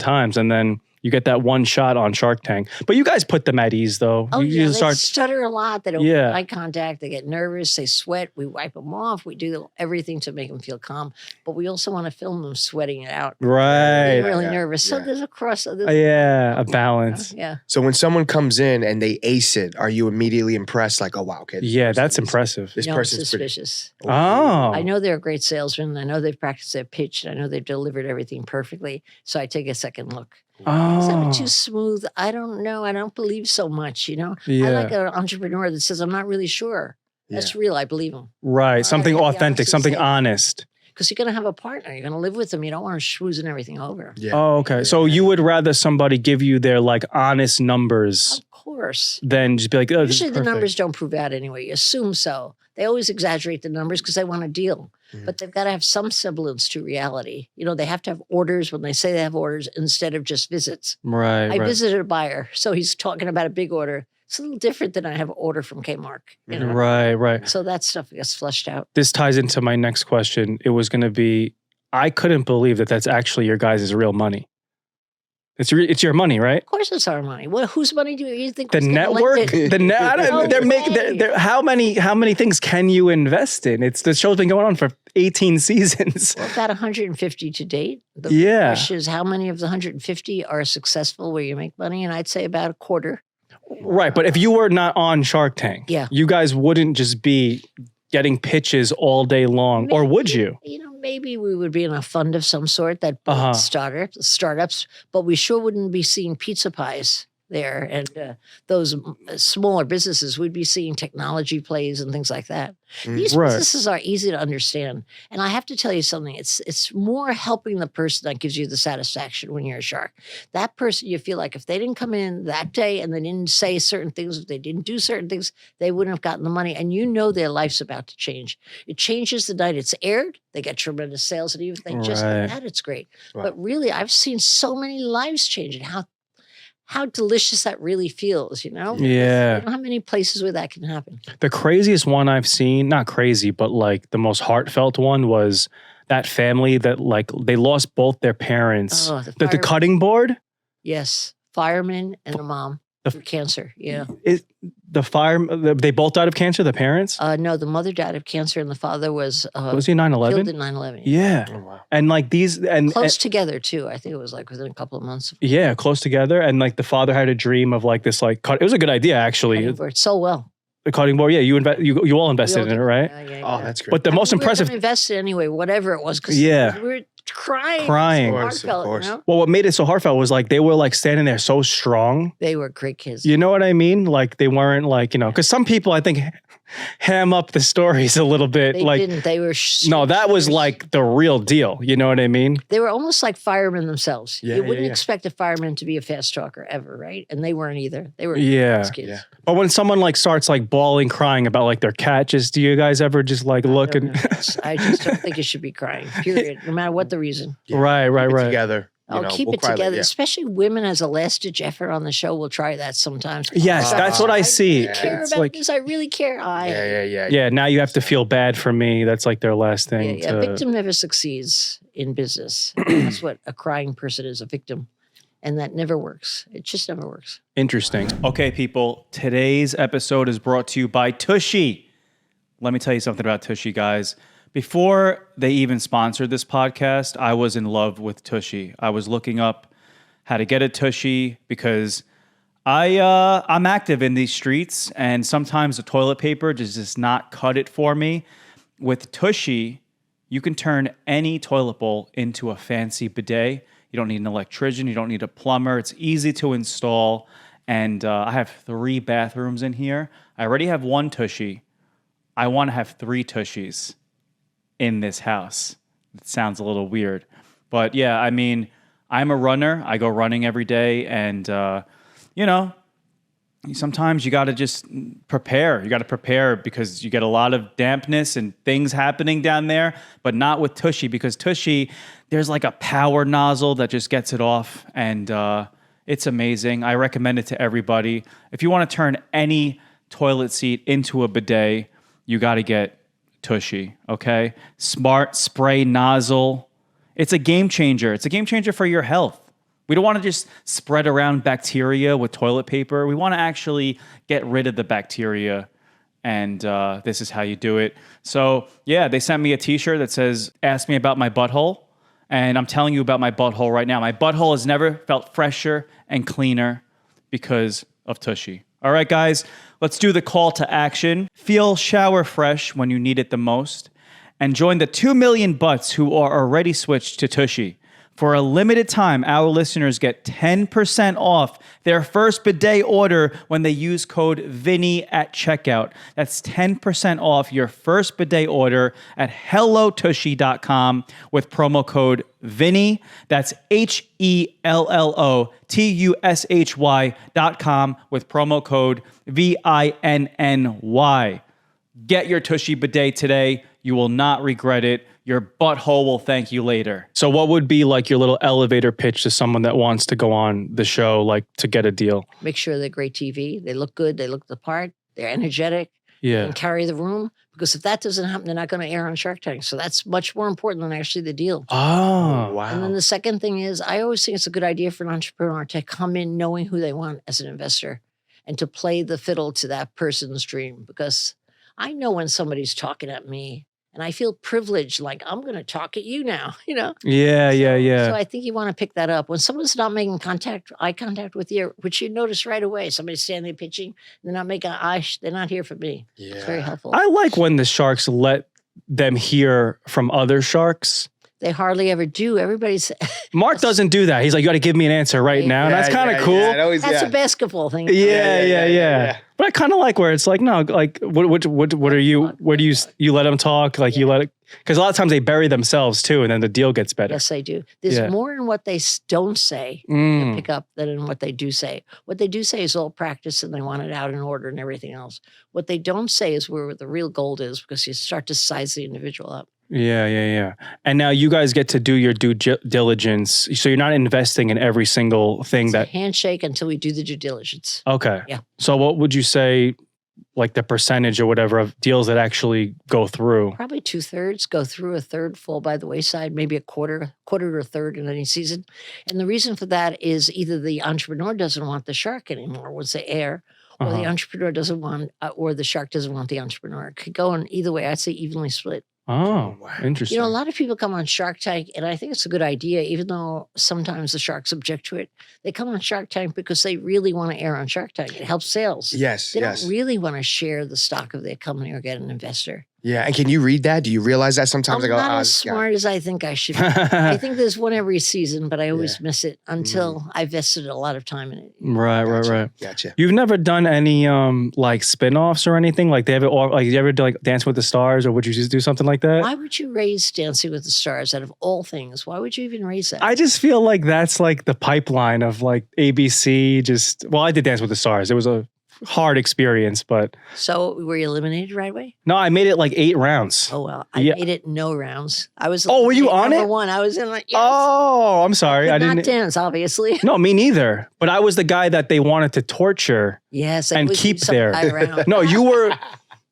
Speaker 1: times, and then You get that one shot on Shark Tank. But you guys put them at ease, though.
Speaker 2: Oh,
Speaker 1: you
Speaker 2: yeah,
Speaker 1: just
Speaker 2: they stutter a lot. They don't
Speaker 1: Yeah.
Speaker 2: make eye contact. They get nervous. They sweat. We wipe them off. We do everything to make them feel calm. But we also want to film them sweating it out.
Speaker 1: Right.
Speaker 2: Being really
Speaker 4: yeah,
Speaker 2: nervous. So
Speaker 4: yeah.
Speaker 2: there's a cross.
Speaker 1: Yeah, a balance.
Speaker 2: Yeah.
Speaker 4: So when someone comes in and they ace it, are you immediately impressed? Like, oh wow, okay. this
Speaker 1: Yeah,
Speaker 4: person
Speaker 1: that's
Speaker 4: is-
Speaker 1: impressive.
Speaker 4: This
Speaker 2: No,
Speaker 4: person's pretty.
Speaker 2: suspicious.
Speaker 1: Oh.
Speaker 2: I know they're a great salesman. I know they've practiced their pitch. And I know they've delivered everything perfectly. So I take a second look. Is that
Speaker 1: Oh.
Speaker 2: too smooth? I don't know. I don't believe so much, I
Speaker 1: Yeah.
Speaker 2: like an entrepreneur that says, I'm not really sure. That's real. I believe him.
Speaker 1: Right. Something
Speaker 2: I have the
Speaker 1: authentic,
Speaker 2: honesty
Speaker 1: something
Speaker 2: to say-
Speaker 1: honest.
Speaker 2: Because you're going to have a partner. You're going to live with them. You don't want to schmoozing everything over.
Speaker 4: Yeah.
Speaker 1: Oh, okay. So you would rather somebody give you their like honest numbers
Speaker 2: Of course.
Speaker 1: than just be like, oh, this is
Speaker 2: Usually the
Speaker 1: perfect.
Speaker 2: numbers don't prove out anyway. You assume so. They always exaggerate the numbers because they want a deal. But they've got to have some semblance to reality. They have to have orders when they say they have orders instead of just visits.
Speaker 1: Right.
Speaker 2: I
Speaker 1: right.
Speaker 2: visited a buyer, so he's talking about a big order. It's a little different than I have an order from Kmart.
Speaker 1: Right. Right.
Speaker 2: So that stuff gets flushed out.
Speaker 1: This ties into my next question. It was going to be, I couldn't believe that that's actually your guys' real money. It's your money, right?
Speaker 2: Of course, it's our money. Well, whose money do you think
Speaker 1: The
Speaker 2: was gonna lend
Speaker 1: network,
Speaker 2: it?
Speaker 1: the net. I don't-
Speaker 2: No
Speaker 1: they're making.
Speaker 2: way.
Speaker 1: How many things can you invest in? The show's been going on for 18 seasons.
Speaker 2: Well, about 150 to date. The
Speaker 1: Yeah.
Speaker 2: question is, how many of the 150 are successful where you make money? And I'd say about a quarter.
Speaker 1: Right, but if you were not on Shark Tank,
Speaker 2: Yeah.
Speaker 1: you guys wouldn't just be getting pitches all day long, or would you?
Speaker 2: Maybe we would be in a fund of some sort that builds startups, but we sure wouldn't be seeing pizza pies there and those smaller businesses. We'd be seeing technology plays and things like that. These
Speaker 1: Right.
Speaker 2: businesses are easy to understand. And I have to tell you something, it's more helping the person that gives you the satisfaction when you're a shark. That person, you feel like if they didn't come in that day and they didn't say certain things, if they didn't do certain things, they wouldn't have gotten the money. And their life's about to change. It changes the night it's aired. They get tremendous sales. And even if they just
Speaker 1: Right.
Speaker 2: like that, it's great.
Speaker 4: Wow.
Speaker 2: But really, I've seen so many lives change and how delicious that really feels,
Speaker 1: Yeah.
Speaker 2: You don't have many places where that can happen.
Speaker 1: The craziest one I've seen, not crazy, but like the most heartfelt one was that family that like they lost both their parents.
Speaker 2: Oh,
Speaker 1: the cutting board?
Speaker 2: Yes. Fireman and the mom through cancer. Yeah.
Speaker 1: They both died of cancer, the parents?
Speaker 2: No, the mother died of cancer and the father was
Speaker 1: Was he
Speaker 2: killed
Speaker 1: 9/11?
Speaker 2: in 9/11.
Speaker 1: Yeah.
Speaker 4: Oh, wow.
Speaker 1: And like these and
Speaker 2: Close together too. I think it was like within a couple of months.
Speaker 1: yeah, close together. And like the father had a dream of like this like cut. It was a good idea actually.
Speaker 2: Worked so well.
Speaker 1: The cutting board. Yeah, you all invested in it, right?
Speaker 2: Yeah.
Speaker 4: Oh, that's great.
Speaker 1: But the most
Speaker 2: We were
Speaker 1: impressive
Speaker 2: gonna invest it anyway, whatever it was, because
Speaker 1: Yeah.
Speaker 2: we were crying.
Speaker 1: Crying.
Speaker 2: So
Speaker 1: Of
Speaker 4: course, of
Speaker 2: heartfelt,
Speaker 4: course.
Speaker 1: well, what made it so heartfelt was like they were like standing there so strong.
Speaker 2: They were great kids.
Speaker 1: You know what I mean? Like they weren't like, because some people I think ham up the stories a little bit.
Speaker 2: They
Speaker 1: like
Speaker 2: didn't. They were
Speaker 1: no, that was like the real deal. You know what I mean?
Speaker 2: they were almost like firemen themselves.
Speaker 4: Yeah,
Speaker 2: You
Speaker 4: yeah,
Speaker 2: wouldn't
Speaker 4: yeah.
Speaker 2: expect a fireman to be a fast talker ever, right? And they weren't either. They were
Speaker 1: Yeah.
Speaker 2: fast kids.
Speaker 4: Yeah.
Speaker 1: But when someone like starts like bawling, crying about like their cat, do you guys ever just like look
Speaker 2: I
Speaker 1: and
Speaker 2: just don't think you should be crying. Period. No matter what the reason.
Speaker 4: Yeah.
Speaker 1: right,
Speaker 4: Keep it
Speaker 1: right.
Speaker 4: together.
Speaker 2: Keep
Speaker 4: we'll
Speaker 2: it
Speaker 4: cry later,
Speaker 2: together.
Speaker 4: yeah.
Speaker 2: Especially women as a last ditch effort on the show will try that sometimes.
Speaker 1: Yes, that's what I see.
Speaker 2: I care
Speaker 1: It's
Speaker 2: about
Speaker 1: like
Speaker 2: this. I really care.
Speaker 4: Yeah.
Speaker 1: yeah, now you have to feel bad for me. That's like their last thing.
Speaker 2: A victim never succeeds in business. That's what a crying person is, a victim. And that never works. It just never works.
Speaker 1: Interesting. Okay, people, today's episode is brought to you by Tushy. Let me tell you something about Tushy, guys. Before they even sponsored this podcast, I was in love with Tushy. I was looking up how to get a Tushy because I'm active in these streets and sometimes the toilet paper just not cut it for me. With Tushy, you can turn any toilet bowl into a fancy bidet. You don't need an electrician. You don't need a plumber. It's easy to install. And I have 3 bathrooms in here. I already have 1 Tushy. I want to have 3 Tushies in this house. It sounds a little weird. But yeah, I mean, I'm a runner. I go running every day. And, sometimes you got to just prepare. You got to prepare because you get a lot of dampness and things happening down there, but not with Tushy because Tushy, there's like a power nozzle that just gets it off. And it's amazing. I recommend it to everybody. If you want to turn any toilet seat into a bidet, you got to get Tushy, okay? Smart spray nozzle. It's a game changer. It's a game changer for your health.
Speaker 5: We don't want to just spread around bacteria with toilet paper. We want to actually get rid of the bacteria. And this is how you do it. So yeah, they sent me a t-shirt that says, ask me about my butthole. And I'm telling you about my butthole right now. My butthole has never felt fresher and cleaner because of Tushy. All right, guys, let's do the call to action. Feel shower fresh when you need it the most. And join the 2 million butts who are already switched to Tushy. For a limited time, our listeners get 10% off their first bidet order when they use code Vinny at checkout. That's 10% off your first bidet order at hellotushy.com with promo code Vinny. That's HELLOTUSHY.com with promo code VINNY. Get your Tushy bidet today. You will not regret it. Your butthole will thank you later.
Speaker 1: So what would be like your little elevator pitch to someone that wants to go on the show, like to get a deal?
Speaker 2: Make sure they're great TV. They look good. They look the part. They're energetic.
Speaker 1: Yeah.
Speaker 2: And carry the room. Because if that doesn't happen, they're not going to air on Shark Tank. So that's much more important than actually the deal.
Speaker 1: Oh,
Speaker 4: Wow.
Speaker 2: And then the second thing is, I always think it's a good idea for an entrepreneur to come in knowing who they want as an investor and to play the fiddle to that person's dream. Because I know when somebody's talking at me and I feel privileged, like I'm going to talk at you now, you know?
Speaker 1: Yeah, yeah.
Speaker 2: So I think you want to pick that up. When someone's not making eye contact with you, which you notice right away, somebody's standing there pitching, they're not making they're not here for me.
Speaker 4: Yeah.
Speaker 2: It's very helpful.
Speaker 1: I like when the sharks let them hear from other sharks.
Speaker 2: They hardly ever do. Everybody's
Speaker 1: Mark doesn't do that. He's like, you got to give me an answer right now. And that's kind of cool.
Speaker 4: Yeah,
Speaker 2: that's a basketball thing.
Speaker 1: Yeah. But I kind of like where it's like, no, like, what are you? Where do you let them talk? Like you let it, because a lot of times they bury themselves too, and then the deal gets better.
Speaker 2: Yes, they do. There's more in what they don't say to pick up than in what they do say. What they do say is all practice, and they want it out in order and everything else. What they don't say is where the real gold is, because you start to size the individual up.
Speaker 1: Yeah. And now you guys get to do your due diligence. So you're not investing in every single thing
Speaker 2: It's a handshake until we do the due diligence.
Speaker 1: Okay.
Speaker 2: Yeah.
Speaker 1: So what would you say, like the percentage or whatever of deals that actually go through?
Speaker 2: Probably 2/3 go through, a third fall by the wayside, maybe a quarter to a third in any season. And the reason for that is either the entrepreneur doesn't want the shark anymore once they air, or the entrepreneur doesn't want, or the shark doesn't want the entrepreneur. It could go in either way. I'd say evenly split.
Speaker 1: Oh, wow. Interesting.
Speaker 2: You know, a lot of people come on Shark Tank, and I think it's a good idea, even though sometimes the sharks object to it. They come on Shark Tank because they really want to air on Shark Tank. It helps sales.
Speaker 4: Yes,
Speaker 2: They don't really want to share the stock of their company or get an investor.
Speaker 4: Yeah, and can you read that? Do you realize that sometimes?
Speaker 2: I'm
Speaker 4: I go,
Speaker 2: not as smart as I think I should be. I think there's one every season, but I always miss it until I vested a lot of time in it.
Speaker 1: Right.
Speaker 4: Gotcha.
Speaker 1: You've never done any like spin-offs or anything? Like they have it, or like you ever do like Dance with the Stars, or would you just do something like that?
Speaker 2: Why would you raise Dancing with the Stars out of all things? Why would you even raise that?
Speaker 1: I just feel like that's like the pipeline of like ABC. I did Dance with the Stars. It was a hard experience, but
Speaker 2: So were you eliminated right away?
Speaker 1: no, I made it like 8 rounds.
Speaker 2: Oh, well, I made it no rounds. I was
Speaker 1: Oh, were you on
Speaker 2: number
Speaker 1: it?
Speaker 2: one. I was in like, yes.
Speaker 1: Oh, I'm sorry. I
Speaker 2: Could
Speaker 1: didn't
Speaker 2: not dance, obviously.
Speaker 1: No, me neither. But I was the guy that they wanted to torture.
Speaker 2: Yes,
Speaker 1: And
Speaker 2: always
Speaker 1: keep
Speaker 2: keep some
Speaker 1: there.
Speaker 2: guy around.
Speaker 1: No, you were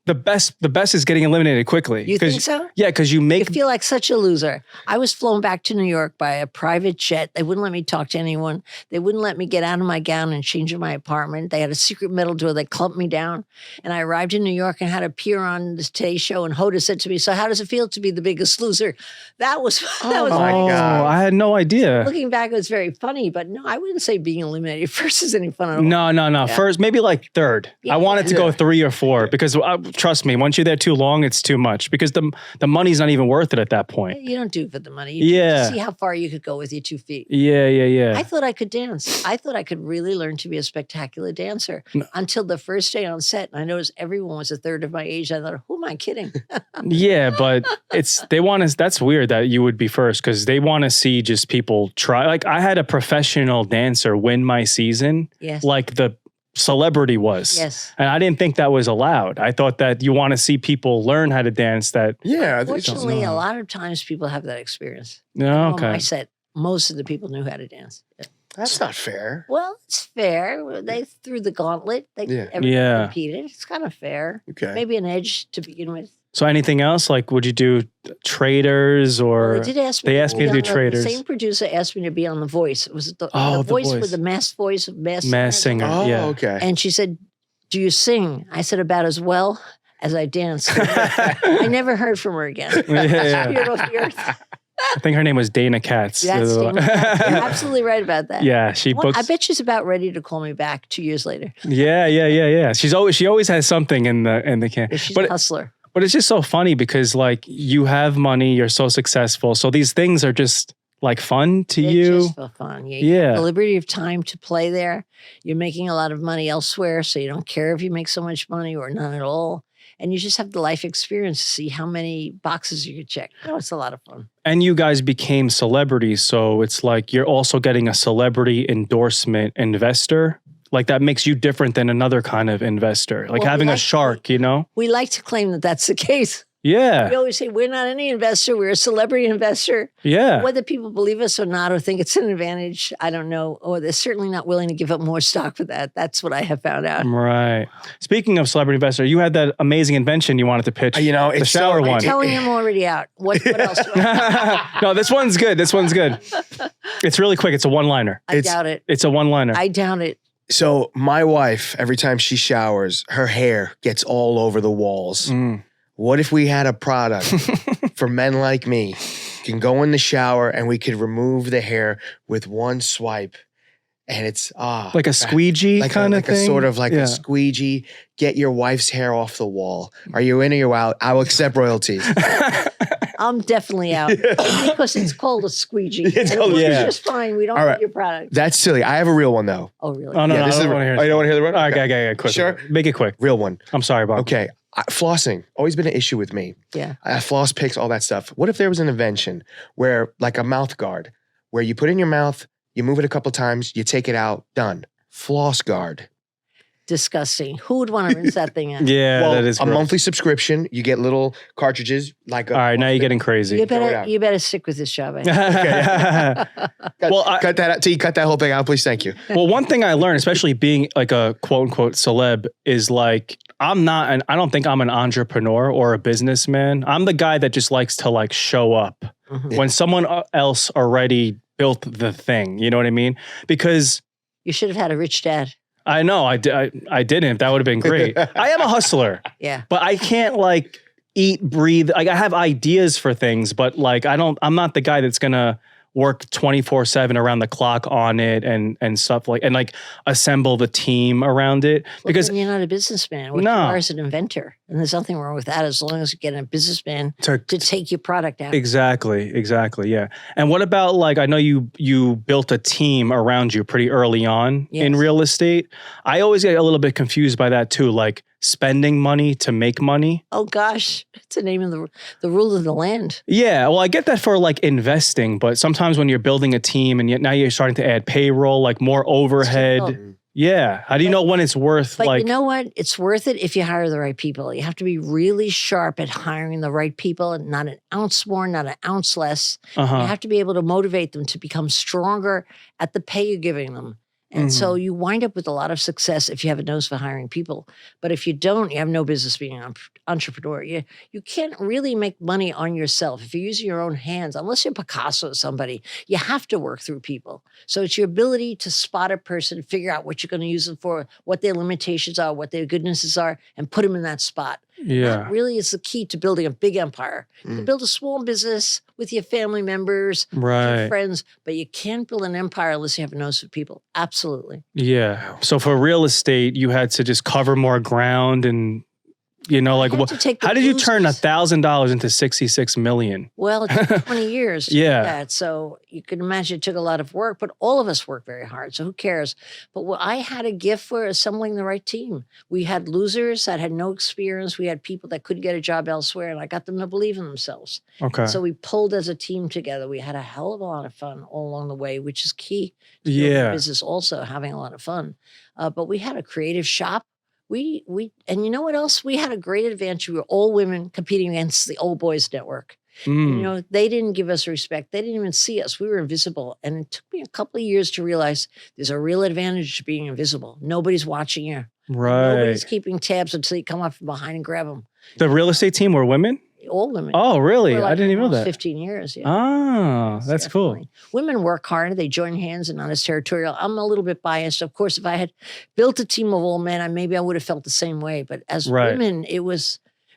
Speaker 1: the best. The best is getting eliminated quickly.
Speaker 2: You think so?
Speaker 1: Yeah, because you
Speaker 2: I
Speaker 1: make
Speaker 2: feel like such a loser. I was flown back to New York by a private jet. They wouldn't let me talk to anyone. They wouldn't let me get out of my gown and change in my apartment. They had a secret metal door. They clumped me down. And I arrived in New York and had to appear on the Today Show. And Hoda said to me, "So how does it feel to be the biggest loser?" That was
Speaker 4: my
Speaker 1: Oh,
Speaker 4: God.
Speaker 1: I had no idea.
Speaker 2: looking back, it was very funny. But no, I wouldn't say being eliminated first is any fun at all.
Speaker 1: No.
Speaker 2: Yeah.
Speaker 1: First, maybe like third.
Speaker 2: Yeah.
Speaker 1: I wanted to go 3 or 4 because trust me, once you're there too long, it's too much because the money's not even worth it at that point.
Speaker 2: You don't do it for the money. You do it
Speaker 1: Yeah.
Speaker 2: to see how far you could go with your 2 feet.
Speaker 1: Yeah.
Speaker 2: I thought I could dance. I thought I could really learn to be a spectacular dancer until the first day on set. And I noticed everyone was a third of my age. I thought, who am I kidding?
Speaker 1: Yeah, but that's weird that you would be first because they want to see just people try. Like I had a professional dancer win my season.
Speaker 2: Yes.
Speaker 1: Like the celebrity was.
Speaker 2: Yes.
Speaker 1: And I didn't think that was allowed. I thought that you want to see people learn how to dance that.
Speaker 4: Yeah.
Speaker 2: Fortunately, a lot of times people have that experience.
Speaker 1: No,
Speaker 2: On
Speaker 1: okay.
Speaker 2: my set, most of the people knew how to dance. Yeah.
Speaker 4: That's not fair.
Speaker 2: Well, it's fair. They threw the gauntlet.
Speaker 4: Yeah.
Speaker 2: Everyone
Speaker 1: Yeah.
Speaker 2: competed. It's kind of fair.
Speaker 4: Okay.
Speaker 2: Maybe an edge to begin with.
Speaker 1: So anything else? Like, would you do traders or?
Speaker 2: Well, they did ask me.
Speaker 1: They asked me to do traders.
Speaker 2: The same producer asked me to be on The Voice. It was the
Speaker 1: The
Speaker 2: voice
Speaker 1: Voice.
Speaker 2: with the masked voice of Masked
Speaker 1: Singer.
Speaker 4: Oh,
Speaker 1: Yeah.
Speaker 4: okay.
Speaker 2: And she said, "Do you sing?" I said, "About as well as I dance." I never heard from her again.
Speaker 1: Yeah.
Speaker 2: Disappeared off the earth.
Speaker 1: I think her name was Dana Katz.
Speaker 2: That's Dana Katz. You're absolutely right about that.
Speaker 1: Yeah, she
Speaker 2: Well,
Speaker 1: books.
Speaker 2: I bet she's about ready to call me back 2 years later.
Speaker 1: Yeah. She always has something in the can.
Speaker 2: She's a hustler.
Speaker 1: But it's just so funny because like you have money, you're so successful. So these things are just like fun to
Speaker 2: They're
Speaker 1: you.
Speaker 2: just for fun. You have the liberty of time to play there. You're making a lot of money elsewhere, so you don't care if you make so much money or none at all. And you just have the life experience to see how many boxes you could check. Oh, it's a lot of fun.
Speaker 1: And you guys became celebrities. So it's like you're also getting a celebrity endorsement investor. Like that makes you different than another kind of investor. Like
Speaker 2: Well,
Speaker 1: having a shark, you know?
Speaker 2: We like to claim that that's the case.
Speaker 1: Yeah.
Speaker 2: We always say we're not any investor. We're a celebrity investor.
Speaker 1: Yeah.
Speaker 2: Whether people believe us or not or think it's an advantage, I don't know. Or they're certainly not willing to give up more stock for that. That's what I have found out.
Speaker 1: Right. Speaking of celebrity investor, you had that amazing invention you wanted to pitch.
Speaker 4: You know,
Speaker 1: the
Speaker 4: it's
Speaker 1: shower
Speaker 4: so-
Speaker 1: one.
Speaker 2: I'm telling you, I'm already out. What else do I
Speaker 1: No, this one's good. It's really quick. It's a one-liner.
Speaker 2: I doubt it.
Speaker 1: It's a one-liner.
Speaker 2: I doubt it.
Speaker 4: So my wife, every time she showers, her hair gets all over the walls.
Speaker 1: Mm.
Speaker 4: What if we had a product for men like me? Can go in the shower and we could remove the hair with one swipe, and it's
Speaker 1: like a squeegee kind of thing?
Speaker 4: a sort of like
Speaker 1: Yeah.
Speaker 4: a squeegee. Get your wife's hair off the wall. Are you in or you out? I will accept royalties.
Speaker 2: I'm definitely out because it's called a squeegee.
Speaker 4: It's
Speaker 2: And
Speaker 4: called
Speaker 2: it
Speaker 4: a
Speaker 2: works
Speaker 1: squeegee.
Speaker 2: just fine. We don't
Speaker 4: All
Speaker 2: need
Speaker 4: right.
Speaker 2: your product.
Speaker 4: That's silly. I have a real one though.
Speaker 2: Oh, really?
Speaker 1: Oh, no,
Speaker 4: Yeah, this
Speaker 1: I
Speaker 4: is
Speaker 1: don't
Speaker 4: a-
Speaker 1: want to hear
Speaker 4: Oh, you don't want to hear the one?
Speaker 1: All right, okay, quick.
Speaker 4: Sure.
Speaker 1: Make it quick.
Speaker 4: Real one.
Speaker 1: I'm sorry, Bob.
Speaker 4: Okay. Flossing, always been an issue with me.
Speaker 2: Yeah.
Speaker 4: Floss picks, all that stuff. What if there was an invention where, like a mouth guard, where you put it in your mouth, you move it a couple times, you take it out, done. Floss guard.
Speaker 2: Disgusting. Who would want to rinse that thing out?
Speaker 1: Yeah,
Speaker 4: Well,
Speaker 1: that is
Speaker 4: a
Speaker 1: gross.
Speaker 4: monthly subscription. You get little cartridges. Like a
Speaker 1: All right, now you're getting crazy.
Speaker 2: You
Speaker 4: Throw it
Speaker 2: better,
Speaker 4: out.
Speaker 2: you better stick with this job. I
Speaker 1: Well, I-
Speaker 4: cut that out. T, cut that whole thing out, please. Thank you.
Speaker 1: Well, one thing I learned, especially being like a quote unquote celeb, is like I don't think I'm an entrepreneur or a businessman. I'm the guy that just likes to like show up
Speaker 2: Mhm.
Speaker 1: when someone else already built the thing. You know what I mean? Because
Speaker 2: You should have had a rich dad.
Speaker 1: I know I didn't. That would have been great. I am a hustler,
Speaker 2: Yeah.
Speaker 1: but I can't like eat, breathe. Like I have ideas for things, but like I'm not the guy that's gonna work 24/7 around the clock on it and stuff and like assemble the team around it
Speaker 2: Well,
Speaker 1: because
Speaker 2: then you're not a businessman. What
Speaker 1: No.
Speaker 2: you are is an inventor. And there's nothing wrong with that as long as you get a businessman to take your product out.
Speaker 1: Exactly. Yeah. And what about like I know you built a team around you pretty early on in
Speaker 2: Yes.
Speaker 1: real estate. I always get a little bit confused by that too, like spending money to make money.
Speaker 2: Oh gosh, it's the name of the rule of the land.
Speaker 1: Yeah, well, I get that for like investing, but sometimes when you're building a team and yet now you're starting to add payroll, like more overhead.
Speaker 2: difficult.
Speaker 1: Yeah. How do you know when it's worth
Speaker 2: But
Speaker 1: like
Speaker 2: you know what? It's worth it if you hire the right people. You have to be really sharp at hiring the right people and not an ounce more, not an ounce less. You
Speaker 1: uh-huh.
Speaker 2: have to be able to motivate them to become stronger at the pay you're giving them. And so you wind up with a lot of success if you have a nose for hiring people. But if you don't, you have no business being an entrepreneur. You can't really make money on yourself. If you're using your own hands, unless you're Picasso or somebody, you have to work through people. So it's your ability to spot a person, figure out what you're going to use them for, what their limitations are, what their goodnesses are, and put them in that spot.
Speaker 1: Yeah.
Speaker 2: That really is the key to building a big empire. You can build a small business with your family members, your
Speaker 1: Right.
Speaker 2: friends, but you can't build an empire unless you have a nose for people. Absolutely.
Speaker 1: Yeah. So for real estate, you had to just cover more ground and like
Speaker 2: had
Speaker 1: what
Speaker 2: to take the
Speaker 1: how did you turn
Speaker 2: losers.
Speaker 1: $1,000 into 66 million?
Speaker 2: Well, it took 20 years to
Speaker 1: Yeah.
Speaker 2: do that. So you can imagine it took a lot of work, but all of us work very hard. So who cares? But what I had a gift for assembling the right team. We had losers that had no experience. We had people that couldn't get a job elsewhere, and I got them to believe in themselves.
Speaker 1: Okay.
Speaker 2: So we pulled as a team together. We had a hell of a lot of fun all along the way, which is key to building a
Speaker 1: Yeah.
Speaker 2: business also, having a lot of fun. But we had a creative shop. And you know what else? We had a great advantage. We were all women competing against the old boys network. And, they didn't give us respect. They didn't even see us. We were invisible. And it took me a couple of years to realize there's a real advantage to being invisible. Nobody's watching you.
Speaker 1: Right.
Speaker 2: Nobody's keeping tabs until you come up from behind and grab them.
Speaker 1: The real estate team were women?
Speaker 2: All women.
Speaker 1: Oh, really?
Speaker 2: For like
Speaker 1: I didn't even know
Speaker 2: almost
Speaker 1: that.
Speaker 2: 15 years. Yeah.
Speaker 1: Oh,
Speaker 2: Yes,
Speaker 1: that's cool.
Speaker 2: definitely. Women work hard. They join hands and not as territorial. I'm a little bit biased. Of course, if I had built a team of all men, maybe I would have felt the same way. But as
Speaker 1: Right.
Speaker 2: women,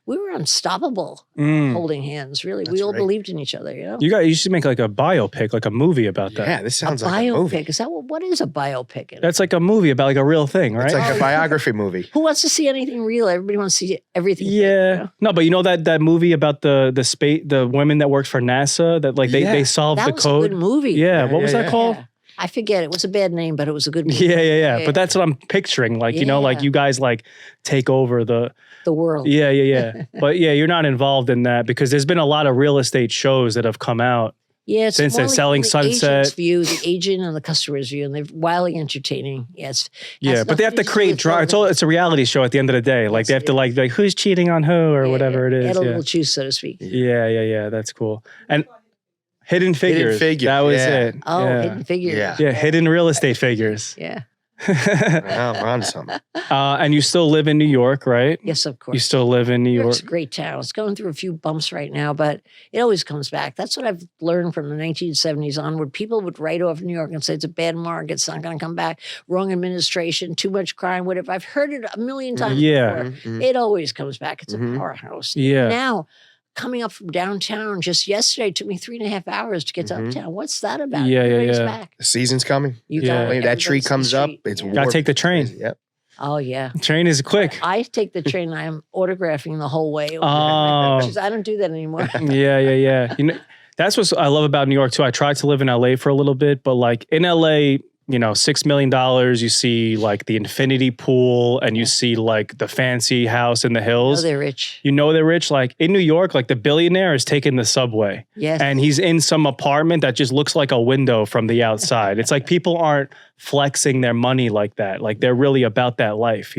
Speaker 2: we were unstoppable holding hands, really. We all
Speaker 4: right.
Speaker 2: believed in each other,
Speaker 1: You should make like a biopic, like a movie about that.
Speaker 4: Yeah, this sounds
Speaker 2: a
Speaker 4: like a movie.
Speaker 2: biopic. Is that what is a biopic?
Speaker 1: That's like a movie about like a real thing, right?
Speaker 4: It's like a biography movie.
Speaker 2: Who wants to see anything real? Everybody wants to see everything. fake,
Speaker 1: yeah. No, but you know that movie about the women that worked for NASA that like they solved
Speaker 2: That
Speaker 1: the
Speaker 2: was
Speaker 1: code.
Speaker 2: a good movie.
Speaker 1: Yeah, what was that called?
Speaker 2: Yeah. I forget. It was a bad name, but it was a good movie.
Speaker 1: Yeah. But that's what I'm picturing. Like, like
Speaker 2: Yeah.
Speaker 1: you guys like take over the
Speaker 2: world.
Speaker 1: Yeah. But yeah, you're not involved in that because there's been a lot of real estate shows that have come out.
Speaker 2: Yeah, it's
Speaker 1: Since
Speaker 2: more
Speaker 1: they're
Speaker 2: like
Speaker 1: selling
Speaker 2: from the agent's
Speaker 1: Sunset.
Speaker 2: view, the agent and the customer's view, and they're wildly entertaining. Yes.
Speaker 1: Yeah, but they have to create drama. It's a reality show at the end of the day. Like
Speaker 2: Yes,
Speaker 1: they have to
Speaker 2: it
Speaker 1: like who's cheating on who or whatever it is.
Speaker 2: Add a
Speaker 1: Yeah.
Speaker 2: little juice, so to speak.
Speaker 1: Yeah. That's cool. And Hidden Figures.
Speaker 4: Figures,
Speaker 1: That was
Speaker 4: yeah.
Speaker 1: it.
Speaker 2: Oh,
Speaker 1: yeah.
Speaker 2: hidden figure.
Speaker 4: Yeah.
Speaker 1: Yeah, hidden real estate figures.
Speaker 2: Yeah.
Speaker 4: Oh, we're on to something.
Speaker 1: And you still live in New York, right?
Speaker 2: Yes, of course.
Speaker 1: You still live in New
Speaker 2: New
Speaker 1: York.
Speaker 2: York's a great town. It's going through a few bumps right now, but it always comes back. That's what I've learned from the 1970s onward. People would write off New York and say it's a bad market. It's not going to come back. Wrong administration, too much crime, whatever. I've heard it a million times
Speaker 1: Yeah.
Speaker 2: before. It always comes back. It's a powerhouse.
Speaker 1: Yeah.
Speaker 2: Now, coming up from downtown just yesterday, it took me 3.5 hours to get to uptown. What's that about?
Speaker 1: Yeah,
Speaker 2: Everybody's
Speaker 1: yeah.
Speaker 2: back.
Speaker 4: The season's coming.
Speaker 2: You
Speaker 1: Yeah.
Speaker 2: got
Speaker 4: When that tree
Speaker 2: everybody's in the
Speaker 4: comes up,
Speaker 2: street.
Speaker 4: it's
Speaker 2: Yeah.
Speaker 1: Gotta take the train.
Speaker 4: Yep.
Speaker 2: Oh, yeah.
Speaker 1: Train is quick.
Speaker 2: I take the train. I am autographing the whole way.
Speaker 1: Oh.
Speaker 2: I don't do that anymore.
Speaker 1: Yeah. You know, that's what I love about New York too. I tried to live in LA for a little bit, but like in LA, $6 million, you see like the infinity pool and you see like the fancy house in the
Speaker 2: Oh,
Speaker 1: hills.
Speaker 2: they're rich.
Speaker 1: You know they're rich. Like in New York, like the billionaire is taking the subway.
Speaker 2: Yes.
Speaker 1: And he's in some apartment that just looks like a window from the outside. It's like people aren't flexing their money like that. Like they're really about that life,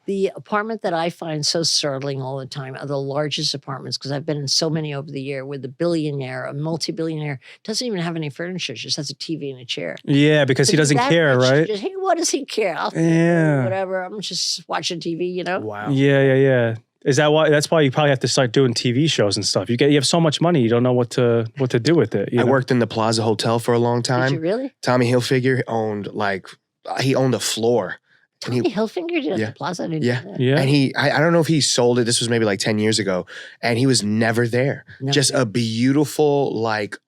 Speaker 2: The apartment that I find so startling all the time are the largest apartments, because I've been in so many over the year where the billionaire, a multi-billionaire, doesn't even have any furniture, just has a TV and a chair.
Speaker 1: Yeah, because he
Speaker 2: But he's
Speaker 1: doesn't
Speaker 2: that
Speaker 1: care,
Speaker 2: rich to
Speaker 1: right?
Speaker 2: just, hey, what does he care? I'll
Speaker 1: Yeah.
Speaker 2: whatever. I'm just watching TV,
Speaker 4: Wow.
Speaker 1: Yeah. Is that why? That's why you probably have to start doing TV shows and stuff. You have so much money, you don't know what to do with it.
Speaker 4: I worked in the Plaza Hotel for a long
Speaker 2: Did you
Speaker 4: time.
Speaker 2: really?
Speaker 4: Tommy Hilfiger owned a floor. And
Speaker 2: Tommy Hilfiger did at
Speaker 4: Yeah.
Speaker 2: the Plaza? I didn't
Speaker 4: Yeah.
Speaker 2: know that.
Speaker 1: Yeah.
Speaker 4: And I don't know if he sold it. This was maybe like 10 years ago. And he was never there.
Speaker 2: Never
Speaker 4: Just
Speaker 2: there.
Speaker 4: a beautiful,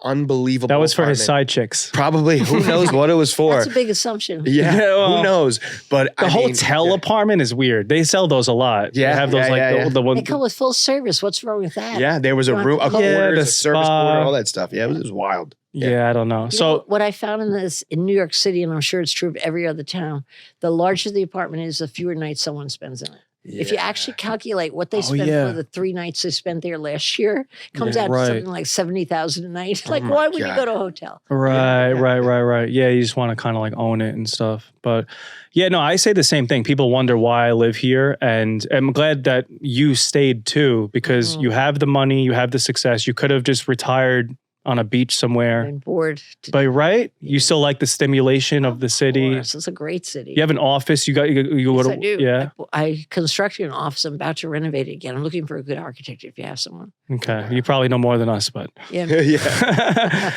Speaker 4: unbelievable.
Speaker 1: That was for his
Speaker 4: apartment.
Speaker 1: side chicks.
Speaker 4: Probably. Who knows what it was for?
Speaker 2: That's a big assumption.
Speaker 4: Yeah.
Speaker 1: Yeah, well,
Speaker 4: who knows? But
Speaker 1: The hotel apartment is weird. They sell those a lot.
Speaker 4: Yeah,
Speaker 1: They have those
Speaker 4: yeah.
Speaker 1: the one.
Speaker 2: They come with full service. What's wrong with that?
Speaker 4: Yeah, there was a
Speaker 2: You
Speaker 4: room, a
Speaker 2: want-
Speaker 1: Yeah,
Speaker 4: quarters,
Speaker 1: the
Speaker 4: a service
Speaker 1: spa.
Speaker 4: quarter, all that stuff. Yeah, it was wild.
Speaker 1: Yeah, I don't know.
Speaker 2: You know,
Speaker 1: So
Speaker 2: what I found in New York City, and I'm sure it's true of every other town, the larger the apartment is, the fewer nights someone spends in it. If you actually calculate what they spent
Speaker 1: yeah.
Speaker 2: for the 3 nights they spent there last year, it comes
Speaker 1: Yeah,
Speaker 2: out
Speaker 1: right.
Speaker 2: to something like $70,000 a night. Like,
Speaker 4: my
Speaker 2: why would you
Speaker 4: God.
Speaker 2: go to a hotel?
Speaker 1: right. Yeah, you just want to kind of like own it and stuff. But yeah, no, I say the same thing. People wonder why I live here, and I'm glad that you stayed too because you have the money, you have the success. You could have just retired on a beach somewhere.
Speaker 2: I'm bored.
Speaker 1: But right, you still like the stimulation of the city.
Speaker 2: Course. It's a great city.
Speaker 1: You have an office. You go
Speaker 2: Yes,
Speaker 1: to
Speaker 2: I do.
Speaker 1: yeah.
Speaker 2: I constructed an office. I'm about to renovate it again. I'm looking for a good architect if you have someone.
Speaker 1: Okay, you probably know more than us, but
Speaker 2: Yeah.
Speaker 4: Yeah.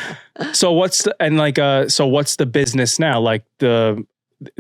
Speaker 1: so what's the business now? Like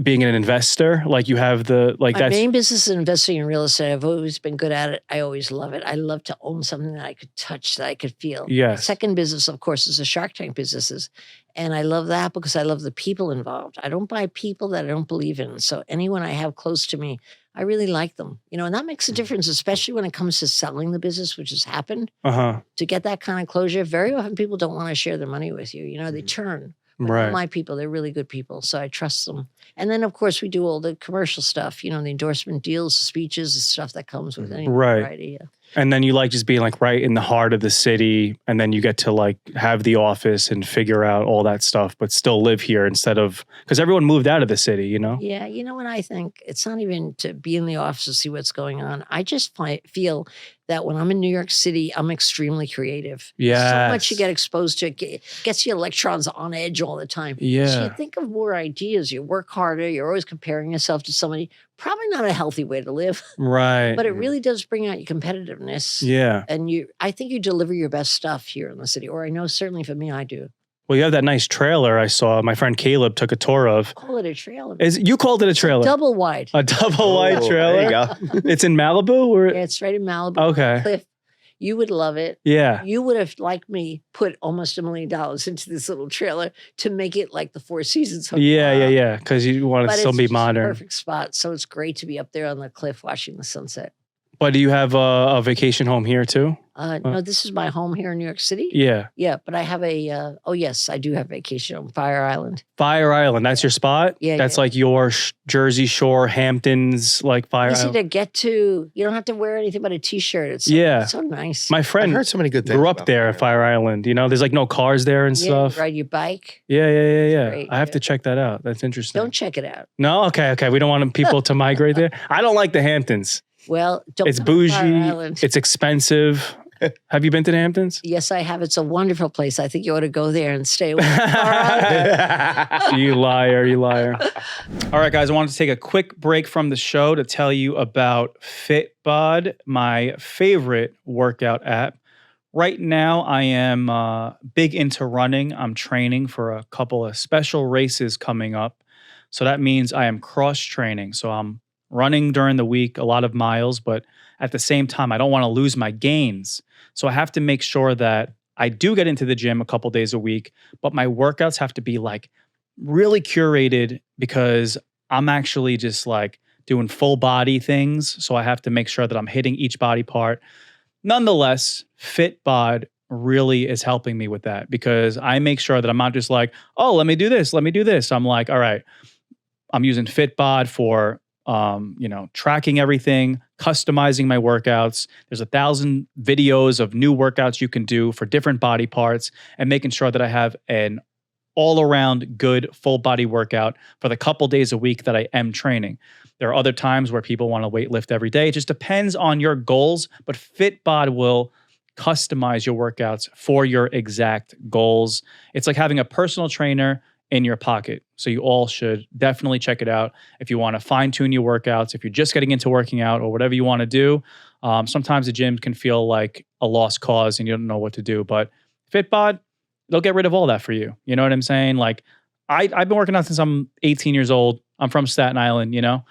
Speaker 1: being an investor, like you have
Speaker 2: My
Speaker 1: that's
Speaker 2: main business is investing in real estate. I've always been good at it. I always love it. I love to own something that I could touch, that I could feel.
Speaker 1: Yes.
Speaker 2: Second business, of course, is the Shark Tank businesses. And I love that because I love the people involved. I don't buy people that I don't believe in. So anyone I have close to me, I really like them. And that makes a difference, especially when it comes to selling the business, which has happened. To get that kind of closure, very often people don't want to share their money with you. They turn. But they're
Speaker 1: Right.
Speaker 2: my people, they're really good people. So I trust them. And then, of course, we do all the commercial stuff, the endorsement deals, the speeches, the stuff that comes with any
Speaker 1: Right.
Speaker 2: variety. Yeah.
Speaker 1: And then you like just being like right in the heart of the city, and then you get to like have the office and figure out all that stuff, but still live here instead of, because everyone moved out of the city, you know?
Speaker 2: Yeah, you know what I think? It's not even to be in the office to see what's going on. I just feel that when I'm in New York City, I'm extremely creative. So much you
Speaker 1: Yes.
Speaker 2: get exposed to. It gets your electrons on edge all the time. So
Speaker 1: Yeah.
Speaker 2: you think of more ideas. You work harder. You're always comparing yourself to somebody. Probably not a healthy way to live,
Speaker 1: Right.
Speaker 2: but it really does bring out your competitiveness.
Speaker 1: Yeah.
Speaker 2: And I think you deliver your best stuff here in the city, or I know certainly for me, I do.
Speaker 1: Well, you have that nice trailer I saw. My friend Caleb took a tour of.
Speaker 2: Call it a trailer.
Speaker 1: You called it a trailer?
Speaker 2: Double wide.
Speaker 1: A double wide
Speaker 4: Oh,
Speaker 1: trailer?
Speaker 4: There you go.
Speaker 1: It's in Malibu? Or?
Speaker 2: Yeah, it's right in Malibu.
Speaker 1: Okay.
Speaker 2: Cliff. You would love it.
Speaker 1: Yeah.
Speaker 2: You would have, like me, put almost $1 million into this little trailer to make it like the Four Seasons Hotel.
Speaker 1: Yeah. Because you want
Speaker 2: But
Speaker 1: to still
Speaker 2: it's
Speaker 1: be
Speaker 2: just a
Speaker 1: modern.
Speaker 2: perfect spot. So it's great to be up there on the cliff watching the sunset.
Speaker 1: But do you have a vacation home here too?
Speaker 2: No, this is my home here in New York City.
Speaker 1: Yeah.
Speaker 2: Yeah, but I have oh yes, I do have vacation on Fire Island.
Speaker 1: Fire Island, that's your spot?
Speaker 2: Yeah,
Speaker 1: That's
Speaker 2: yeah.
Speaker 1: like your Jersey Shore, Hamptons, like Fire
Speaker 2: Easy
Speaker 1: Island.
Speaker 2: to get to. You don't have to wear anything but a t-shirt. It's
Speaker 1: Yeah.
Speaker 2: so nice.
Speaker 1: My
Speaker 4: I've
Speaker 1: friend
Speaker 4: heard so many good things.
Speaker 1: grew up
Speaker 4: about
Speaker 1: there at Fire Island. You know, there's like no cars there and
Speaker 2: yeah,
Speaker 1: stuff.
Speaker 2: ride your bike.
Speaker 1: Yeah.
Speaker 2: great,
Speaker 1: I have
Speaker 2: yeah.
Speaker 1: to check that out. That's interesting.
Speaker 2: Don't check it out.
Speaker 1: No? Okay. We don't want people to migrate there. I don't like the Hamptons.
Speaker 2: Well, don't
Speaker 1: It's
Speaker 2: come to Fire
Speaker 1: bougie.
Speaker 2: Island.
Speaker 1: It's expensive. Have you been to the Hamptons?
Speaker 2: Yes, I have. It's a wonderful place. I think you ought to go there and stay away from Fire Island.
Speaker 1: You liar. All right, guys, I wanted to take a quick break from the show to tell you about FitBod, my favorite workout app. Right now, I am big into running. I'm training for a couple of special races coming up. So that means I am cross-training. So I'm running during the week, a lot of miles, but at the same time, I don't want to lose my gains. So I have to make sure that I do get into the gym a couple days a week, but my workouts have to be like really curated because I'm actually just like doing full body things. So I have to make sure that I'm hitting each body part. Nonetheless, FitBod really is helping me with that because I make sure that I'm not just like, oh, let me do this. I'm like, all right, I'm using FitBod for tracking everything, customizing my workouts. There's 1,000 videos of new workouts you can do for different body parts and making sure that I have an all-around good full body workout for the couple days a week that I am training. There are other times where people want to weight lift every day. It just depends on your goals, but FitBod will customize your workouts for your exact goals. It's like having a personal trainer in your pocket. So you all should definitely check it out if you want to fine tune your workouts, if you're just getting into working out or whatever you want to do. Sometimes the gym can feel like a lost cause and you don't know what to do, but FitBod, they'll get rid of all that for you. You know what I'm saying? Like I've been working out since I'm 18 years old. I'm from Staten Island, you know?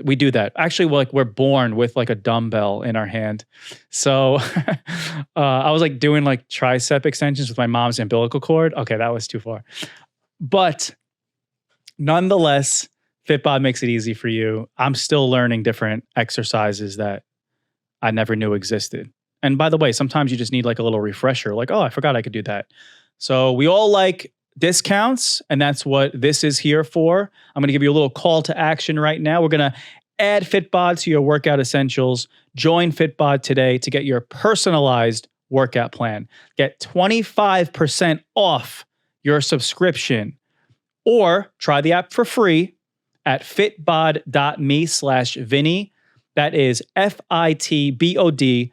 Speaker 1: We do that. Actually, we're born with like a dumbbell in our hand. So I was like doing like tricep extensions with my mom's umbilical cord. Okay, that was too far. But nonetheless, FitBod makes it easy for you. I'm still learning different exercises that I never knew existed. And by the way, sometimes you just need like a little refresher, like, oh, I forgot I could do that. So we all like discounts, and that's what this is here for. I'm going to give you a little call to action right now. We're going to add FitBod to your workout essentials. Join FitBod today to get your personalized workout plan. Get 25% off your subscription, or try the app for free at fitbod.me/Vinny. That is fitbod.me/VINNY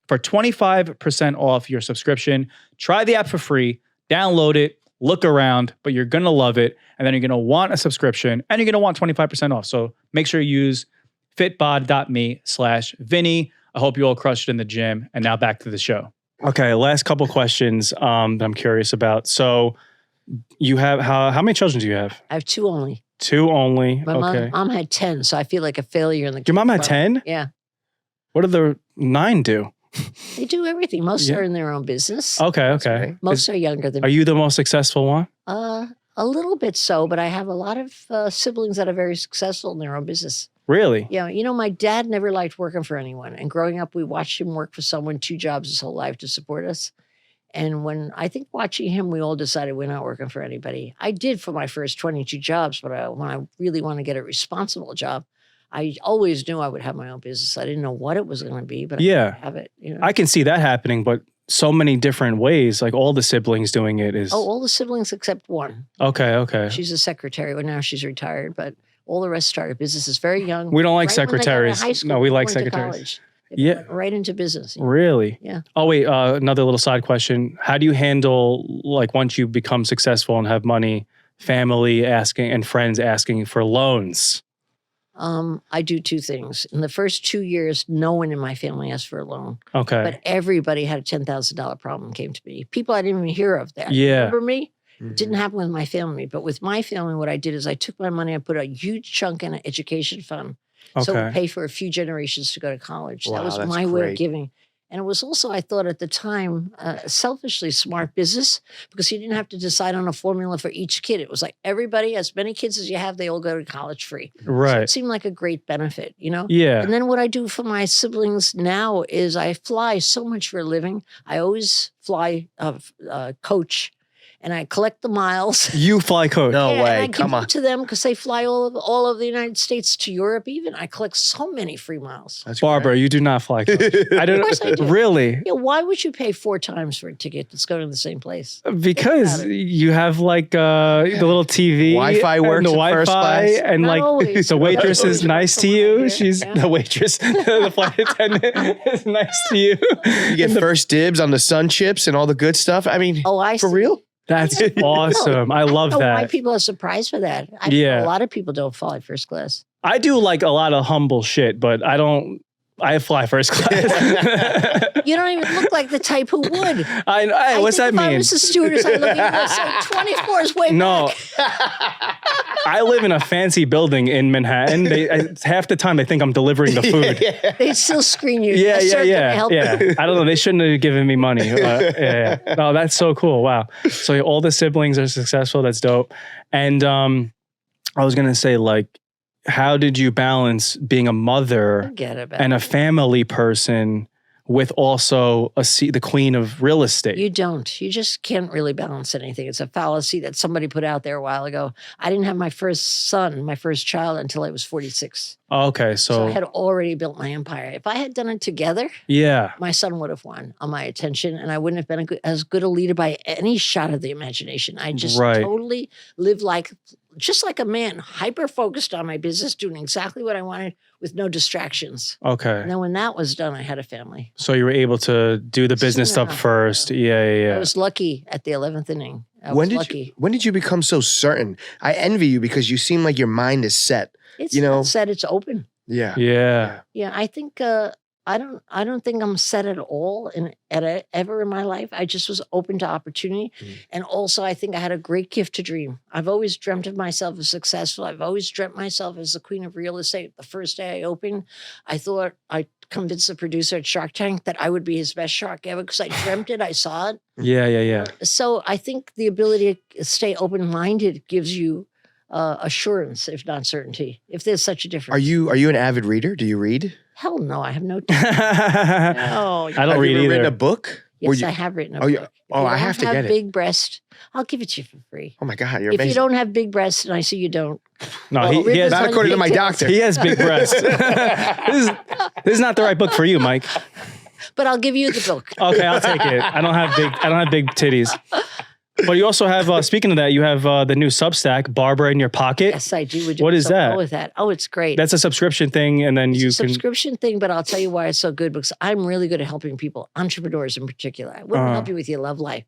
Speaker 1: for 25% off your subscription. Try the app for free, download it, look around, but you're going to love it. And then you're going to want a subscription and you're going to want 25% off. So make sure you use fitbod.me/Vinny. I hope you all crushed it in the gym. And now back to the show. Okay, last couple questions that I'm curious about. So you have, how many children do you have?
Speaker 2: I have 2 only.
Speaker 1: 2 only.
Speaker 2: My
Speaker 1: okay.
Speaker 2: mom had 10, so I feel like a failure in the
Speaker 1: Your mom had
Speaker 2: club.
Speaker 1: 10?
Speaker 2: Yeah.
Speaker 1: What do the 9 do?
Speaker 2: They do everything. Most
Speaker 1: Yeah.
Speaker 2: are in their own business.
Speaker 1: Okay.
Speaker 4: okay.
Speaker 2: Most are younger than
Speaker 1: Are
Speaker 2: me.
Speaker 1: you the most successful one?
Speaker 2: A little bit so, but I have a lot of siblings that are very successful in their own business.
Speaker 1: Really?
Speaker 2: Yeah, you know, my dad never liked working for anyone. And growing up, we watched him work for someone 2 jobs his whole life to support us. And when I think watching him, we all decided we're not working for anybody. I did for my first 22 jobs, but when I really want to get a responsible job, I always knew I would have my own business. I didn't know what it was going to be, but
Speaker 1: Yeah.
Speaker 2: I have it. You know?
Speaker 1: I can see that happening, but so many different ways, like all the siblings doing it is.
Speaker 2: Oh, all the siblings except one.
Speaker 1: Okay.
Speaker 2: She's a secretary. Well, now she's retired, but all the rest started businesses very young.
Speaker 1: We don't like
Speaker 2: Right when they got out of
Speaker 1: secretaries.
Speaker 2: high school,
Speaker 1: No, we
Speaker 2: they
Speaker 1: like
Speaker 2: went to
Speaker 1: secretaries.
Speaker 2: college. They
Speaker 1: Yeah.
Speaker 2: went right into business.
Speaker 1: Really?
Speaker 2: Yeah.
Speaker 1: Oh, wait. Another little side question. How do you handle, like, once you become successful and have money, family asking and friends asking for loans?
Speaker 2: I do two things. In the first 2 years, no one in my family asked for a loan,
Speaker 1: Okay.
Speaker 2: but everybody had a $10,000 problem came to me. People I didn't even hear of that.
Speaker 1: Yeah.
Speaker 2: Remember me?
Speaker 4: Mhm.
Speaker 2: It didn't happen with my family, but with my family, what I did is I took my money, I put a huge chunk in an education fund. So it would
Speaker 1: Okay.
Speaker 2: pay for a few generations to go to college.
Speaker 4: Wow,
Speaker 2: that was
Speaker 4: that's
Speaker 2: my way
Speaker 4: great.
Speaker 2: of giving. And it was also, I thought at the time, selfishly smart business because you didn't have to decide on a formula for each kid. It was like everybody, as many kids as you have, they all go to college free. So
Speaker 1: Right.
Speaker 2: it seemed like a great benefit, you know?
Speaker 1: Yeah.
Speaker 2: And then what I do for my siblings now is I fly so much for a living. I always fly coach and I collect the miles.
Speaker 1: You fly coach.
Speaker 4: No
Speaker 2: Yeah, and
Speaker 4: way.
Speaker 2: I give
Speaker 4: Come
Speaker 2: them
Speaker 4: on.
Speaker 2: to them because they fly all of the United States to Europe. Even I collect so many free miles.
Speaker 4: That's
Speaker 1: Barbara, you do not fly coach. I don't.
Speaker 2: Of course I do.
Speaker 1: Really?
Speaker 2: Yeah, why would you pay 4 times for a ticket that's going to the same place?
Speaker 1: Because
Speaker 2: about it.
Speaker 1: you have like the little TV,
Speaker 4: Wi-Fi
Speaker 1: and
Speaker 4: works
Speaker 1: the
Speaker 4: in first
Speaker 1: Wi-Fi,
Speaker 4: class.
Speaker 1: and
Speaker 2: Not
Speaker 1: like
Speaker 2: always.
Speaker 1: the waitress
Speaker 2: Not
Speaker 1: is
Speaker 2: always.
Speaker 1: nice to
Speaker 2: From what I
Speaker 1: you.
Speaker 2: hear,
Speaker 1: She's
Speaker 2: yeah.
Speaker 1: the waitress, the flight attendant is nice to you.
Speaker 4: You get first dibs on the sun chips and all the good stuff. I mean,
Speaker 2: Oh, I
Speaker 4: for
Speaker 2: see.
Speaker 4: real?
Speaker 1: That's awesome. I love
Speaker 2: I don't know why
Speaker 1: that.
Speaker 2: people are surprised for that.
Speaker 1: Yeah.
Speaker 2: A lot of people don't fly first class.
Speaker 1: I do like a lot of humble shit, but I don't. I fly first class.
Speaker 2: You don't even look like the type who would.
Speaker 1: Hey, what's that
Speaker 2: If I
Speaker 1: mean?
Speaker 2: was a stewardess, I look at you. 24 is way
Speaker 1: No,
Speaker 2: back.
Speaker 1: I live in a fancy building in Manhattan. Half the time they think I'm delivering the food.
Speaker 2: They still screen you.
Speaker 1: Yeah,
Speaker 2: Sir, can I help you?
Speaker 1: I don't know. They shouldn't have given me money. Yeah. No, that's so cool. Wow. So all the siblings are successful. That's dope. And I was gonna say, like, how did you balance being a mother
Speaker 2: Forget about
Speaker 1: and
Speaker 2: it.
Speaker 1: a family person with also the queen of real estate?
Speaker 2: You don't. You just can't really balance anything. It's a fallacy that somebody put out there a while ago. I didn't have my first son, my first child, until I was 46.
Speaker 1: Okay,
Speaker 2: So I
Speaker 1: so
Speaker 2: had already built my empire. If I had done it together,
Speaker 1: yeah,
Speaker 2: my son would have won on my attention, and I wouldn't have been as good a leader by any shot of the imagination. I just
Speaker 1: Right.
Speaker 2: totally lived just like a man, hyper focused on my business, doing exactly what I wanted with no distractions.
Speaker 1: okay.
Speaker 2: And then when that was done, I had a family.
Speaker 1: So you were able to do the business
Speaker 2: Soon
Speaker 1: stuff
Speaker 2: enough,
Speaker 1: first.
Speaker 2: I
Speaker 1: Yeah.
Speaker 2: was lucky at the 11th inning. I
Speaker 4: When
Speaker 2: was
Speaker 4: did
Speaker 2: lucky.
Speaker 4: when did you become so certain? I envy you because you seem like your mind is set.
Speaker 2: It's
Speaker 4: you know-
Speaker 2: not said it's open.
Speaker 4: Yeah.
Speaker 1: Yeah.
Speaker 2: Yeah, I think I don't think I'm set at all ever in my life. I just was open to opportunity, and also I think I had a great gift to dream. I've always dreamt of myself as successful. I've always dreamt myself as the queen of real estate. The first day I opened, I thought I convinced the producer at Shark Tank that I would be his best shark ever because I dreamt it. I saw it.
Speaker 1: Yeah.
Speaker 2: So I think the ability to stay open-minded gives you assurance, if not certainty, if there's such a difference.
Speaker 4: Are you an avid reader? Do you read?
Speaker 2: Hell no, I have no.
Speaker 1: I
Speaker 2: No,
Speaker 1: don't
Speaker 4: Have
Speaker 1: read
Speaker 4: you ever written a
Speaker 1: either.
Speaker 4: book? Or
Speaker 2: yes,
Speaker 4: you-
Speaker 2: I have written a
Speaker 4: Oh, you-
Speaker 2: book. If
Speaker 4: oh,
Speaker 2: you
Speaker 4: I
Speaker 2: don't
Speaker 4: have to get it.
Speaker 2: Big breast. I'll give it to you for free.
Speaker 4: Oh my God, you're
Speaker 2: If
Speaker 4: amazing.
Speaker 2: you don't have big breasts, and I see you don't,
Speaker 1: No,
Speaker 2: Well,
Speaker 1: he has.
Speaker 4: Not according to my doctor.
Speaker 1: He has big breasts. this is not the right book for you, Mike.
Speaker 2: but I'll give you the book.
Speaker 1: Okay, I'll take it. I don't have big titties. But you also have, speaking of that, you have the new Substack, Barbara in Your Pocket.
Speaker 2: Yes, I do.
Speaker 1: What is that?
Speaker 2: Well with that? Oh, it's great.
Speaker 1: That's a subscription thing, and then
Speaker 2: It's
Speaker 1: you
Speaker 2: a
Speaker 1: can.
Speaker 2: subscription thing, but I'll tell you why it's so good because I'm really good at helping people, entrepreneurs in particular. I wouldn't help you with your love life,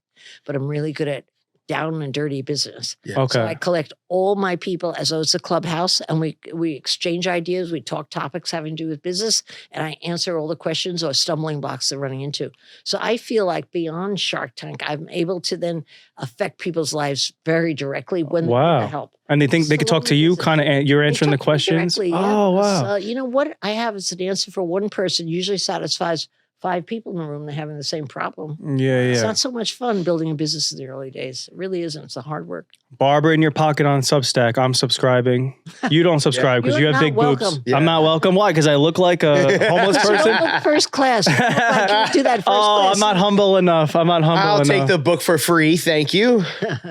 Speaker 2: but I'm really good at down and dirty business.
Speaker 1: Okay.
Speaker 2: So I collect all my people as though it's a clubhouse, and we exchange ideas. We talk topics having to do with business, and I answer all the questions or stumbling blocks they're running into. So I feel like beyond Shark Tank, I'm able to then affect people's lives very directly when they
Speaker 1: Wow.
Speaker 2: need the help.
Speaker 1: And they think they could talk to you, kind of. You're
Speaker 2: They
Speaker 1: answering the
Speaker 2: talk to me
Speaker 1: questions.
Speaker 2: directly, yeah,
Speaker 1: Oh
Speaker 2: 'cause,
Speaker 1: wow.
Speaker 2: you know what I have is an answer for one person usually satisfies 5 people in the room, they're having the same problem.
Speaker 1: Yeah,
Speaker 2: It's
Speaker 1: yeah.
Speaker 2: not so much fun building a business in the early days. It really isn't. It's a hard work.
Speaker 1: Barber in your pocket on Substack. I'm subscribing. You don't subscribe because
Speaker 2: You're
Speaker 1: you have
Speaker 2: not
Speaker 1: big boobs.
Speaker 2: welcome.
Speaker 4: Yeah.
Speaker 1: I'm not welcome. Why? Because I look like a homeless
Speaker 2: You
Speaker 1: person.
Speaker 2: don't look first class. You look like you do that first
Speaker 1: Oh,
Speaker 2: class.
Speaker 1: I'm not humble enough. I'm not humble
Speaker 4: I'll
Speaker 1: enough.
Speaker 4: take the book for free. Thank you.
Speaker 1: I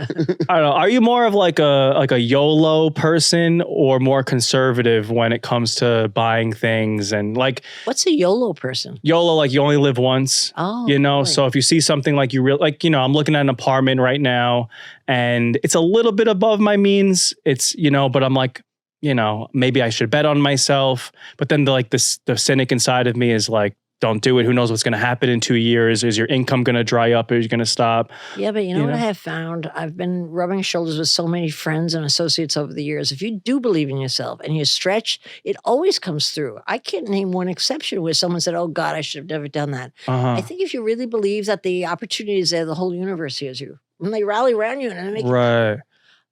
Speaker 1: don't know. Are you more of like a YOLO person or more conservative when it comes to buying things and like
Speaker 2: What's a YOLO person?
Speaker 1: YOLO, like you only live once?
Speaker 2: Oh,
Speaker 1: You know,
Speaker 2: really?
Speaker 1: so if you see something like you like, I'm looking at an apartment right now and it's a little bit above my means. It's, but I'm like, maybe I should bet on myself. But then the cynic inside of me is like, don't do it. Who knows what's going to happen in 2 years? Is your income going to dry up? Or is you going to stop?
Speaker 2: Yeah, but you know
Speaker 1: You
Speaker 2: what
Speaker 1: know?
Speaker 2: I have found? I've been rubbing shoulders with so many friends and associates over the years. If you do believe in yourself and you stretch, it always comes through. I can't name one exception where someone said, oh God, I should have never done that.
Speaker 1: Uh-huh.
Speaker 2: I think if you really believe that the opportunity is there, the whole universe hears you. When they rally around you and they make
Speaker 1: Right.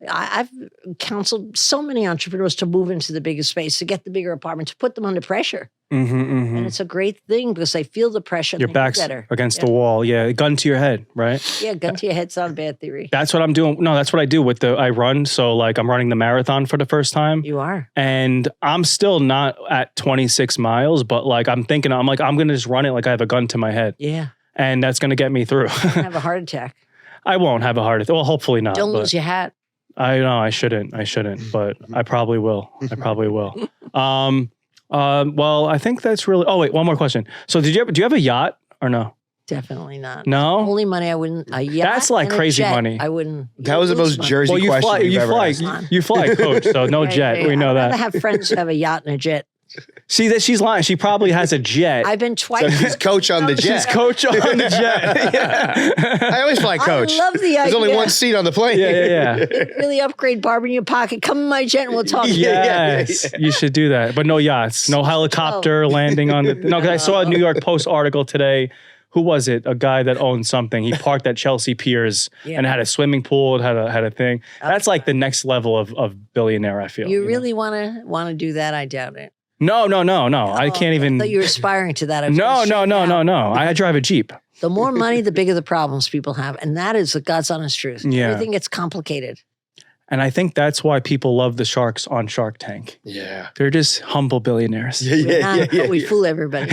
Speaker 2: I've counseled so many entrepreneurs to move into the bigger space, to get the bigger apartment, to put them under pressure.
Speaker 1: Mm-hmm,
Speaker 2: And it's a great thing because they feel the pressure. And
Speaker 1: Your
Speaker 2: they do
Speaker 1: back's
Speaker 2: better.
Speaker 1: against the wall. Yeah. Gun to your head. Right.
Speaker 2: Yeah, gun to your head's not a bad theory.
Speaker 1: That's what I'm doing. No, that's what I do I run. So like I'm running the marathon for the first time.
Speaker 2: You are.
Speaker 1: And I'm still not at 26 miles, but like I'm going to just run it like I have a gun to my head.
Speaker 2: Yeah.
Speaker 1: And that's going to get me through.
Speaker 2: Have a heart attack.
Speaker 1: I won't have a heart attack. Well, hopefully not.
Speaker 2: Don't
Speaker 1: but
Speaker 2: lose your hat.
Speaker 1: I know I shouldn't, but I probably will. Well, I think that's really, oh wait, one more question. So do you have a yacht or no?
Speaker 2: Definitely not.
Speaker 1: No?
Speaker 2: Only money I wouldn't. A yacht
Speaker 1: That's like
Speaker 2: and a
Speaker 1: crazy
Speaker 2: jet,
Speaker 1: money.
Speaker 2: I wouldn't.
Speaker 4: That was the
Speaker 2: lose
Speaker 4: most
Speaker 2: money.
Speaker 4: Jersey
Speaker 1: Well, you
Speaker 4: question
Speaker 1: fly,
Speaker 4: you've
Speaker 1: you
Speaker 4: ever
Speaker 1: fly,
Speaker 4: asked.
Speaker 1: you fly coach, so no
Speaker 2: Yeah,
Speaker 1: jet.
Speaker 2: yeah,
Speaker 1: We know
Speaker 2: I'd rather
Speaker 1: that.
Speaker 2: have friends who have a yacht and a jet.
Speaker 1: See that she's lying. She probably has a jet.
Speaker 2: I've been twice.
Speaker 4: So she's coach on the
Speaker 1: She's
Speaker 4: jet.
Speaker 1: coach on the jet. Yeah.
Speaker 4: I always fly coach.
Speaker 2: I love the idea.
Speaker 4: There's only one seat on the plane.
Speaker 1: Yeah.
Speaker 2: Really upgrade Barber in your pocket. Come in my jet and we'll talk.
Speaker 1: Yes, you should do that. But no yachts, no helicopter landing on the. No, because I saw a New York Post article today. Who was it? A guy that owned something. He parked at Chelsea Piers and had a swimming pool. It had a thing. That's like the next level of billionaire. I feel.
Speaker 2: You
Speaker 1: know?
Speaker 2: really want to do that? I doubt it.
Speaker 1: No. I can't even.
Speaker 2: I thought you were aspiring to that. I was
Speaker 1: No.
Speaker 2: gonna shut down.
Speaker 1: I drive a Jeep.
Speaker 2: The more money, the bigger the problems people have. And that is the God's honest truth.
Speaker 1: Yeah.
Speaker 2: Everything gets complicated.
Speaker 1: And I think that's why people love the sharks on Shark Tank.
Speaker 4: Yeah.
Speaker 1: They're just humble billionaires.
Speaker 2: We're not, but we fool everybody.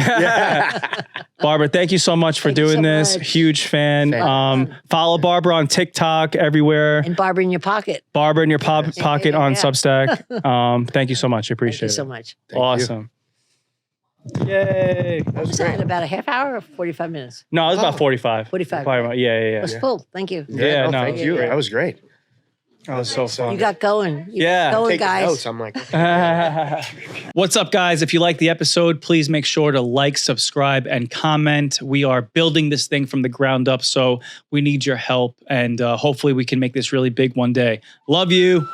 Speaker 1: Barbara, thank you so much for
Speaker 2: Thank you
Speaker 1: doing
Speaker 2: so
Speaker 1: this.
Speaker 2: much.
Speaker 1: Huge fan.
Speaker 4: Thank
Speaker 1: Follow Barbara on TikTok, everywhere.
Speaker 2: And Barber in your pocket.
Speaker 1: Barbara in your pocket on
Speaker 2: Yeah.
Speaker 1: Substack. Thank you so much. I
Speaker 2: Thank
Speaker 1: appreciate
Speaker 2: you
Speaker 1: it.
Speaker 2: so much.
Speaker 4: Thank you.
Speaker 1: Awesome. Yay.
Speaker 2: What was that? About a half hour or 45 minutes?
Speaker 1: No, it was about 45.
Speaker 2: 45.
Speaker 1: Probably about- yeah.
Speaker 2: It was full. Thank you.
Speaker 1: Yeah, no,
Speaker 4: thank you.
Speaker 1: great.
Speaker 4: That was great.
Speaker 1: That was so fun.
Speaker 2: You got going. You
Speaker 1: Yeah.
Speaker 2: got going,
Speaker 4: Taking
Speaker 2: guys.
Speaker 4: notes. I'm like,
Speaker 1: What's up, guys? If you like the episode, please make sure to like, subscribe, and comment. We are building this thing from the ground up, so we need your help, and hopefully we can make this really big one day. Love you.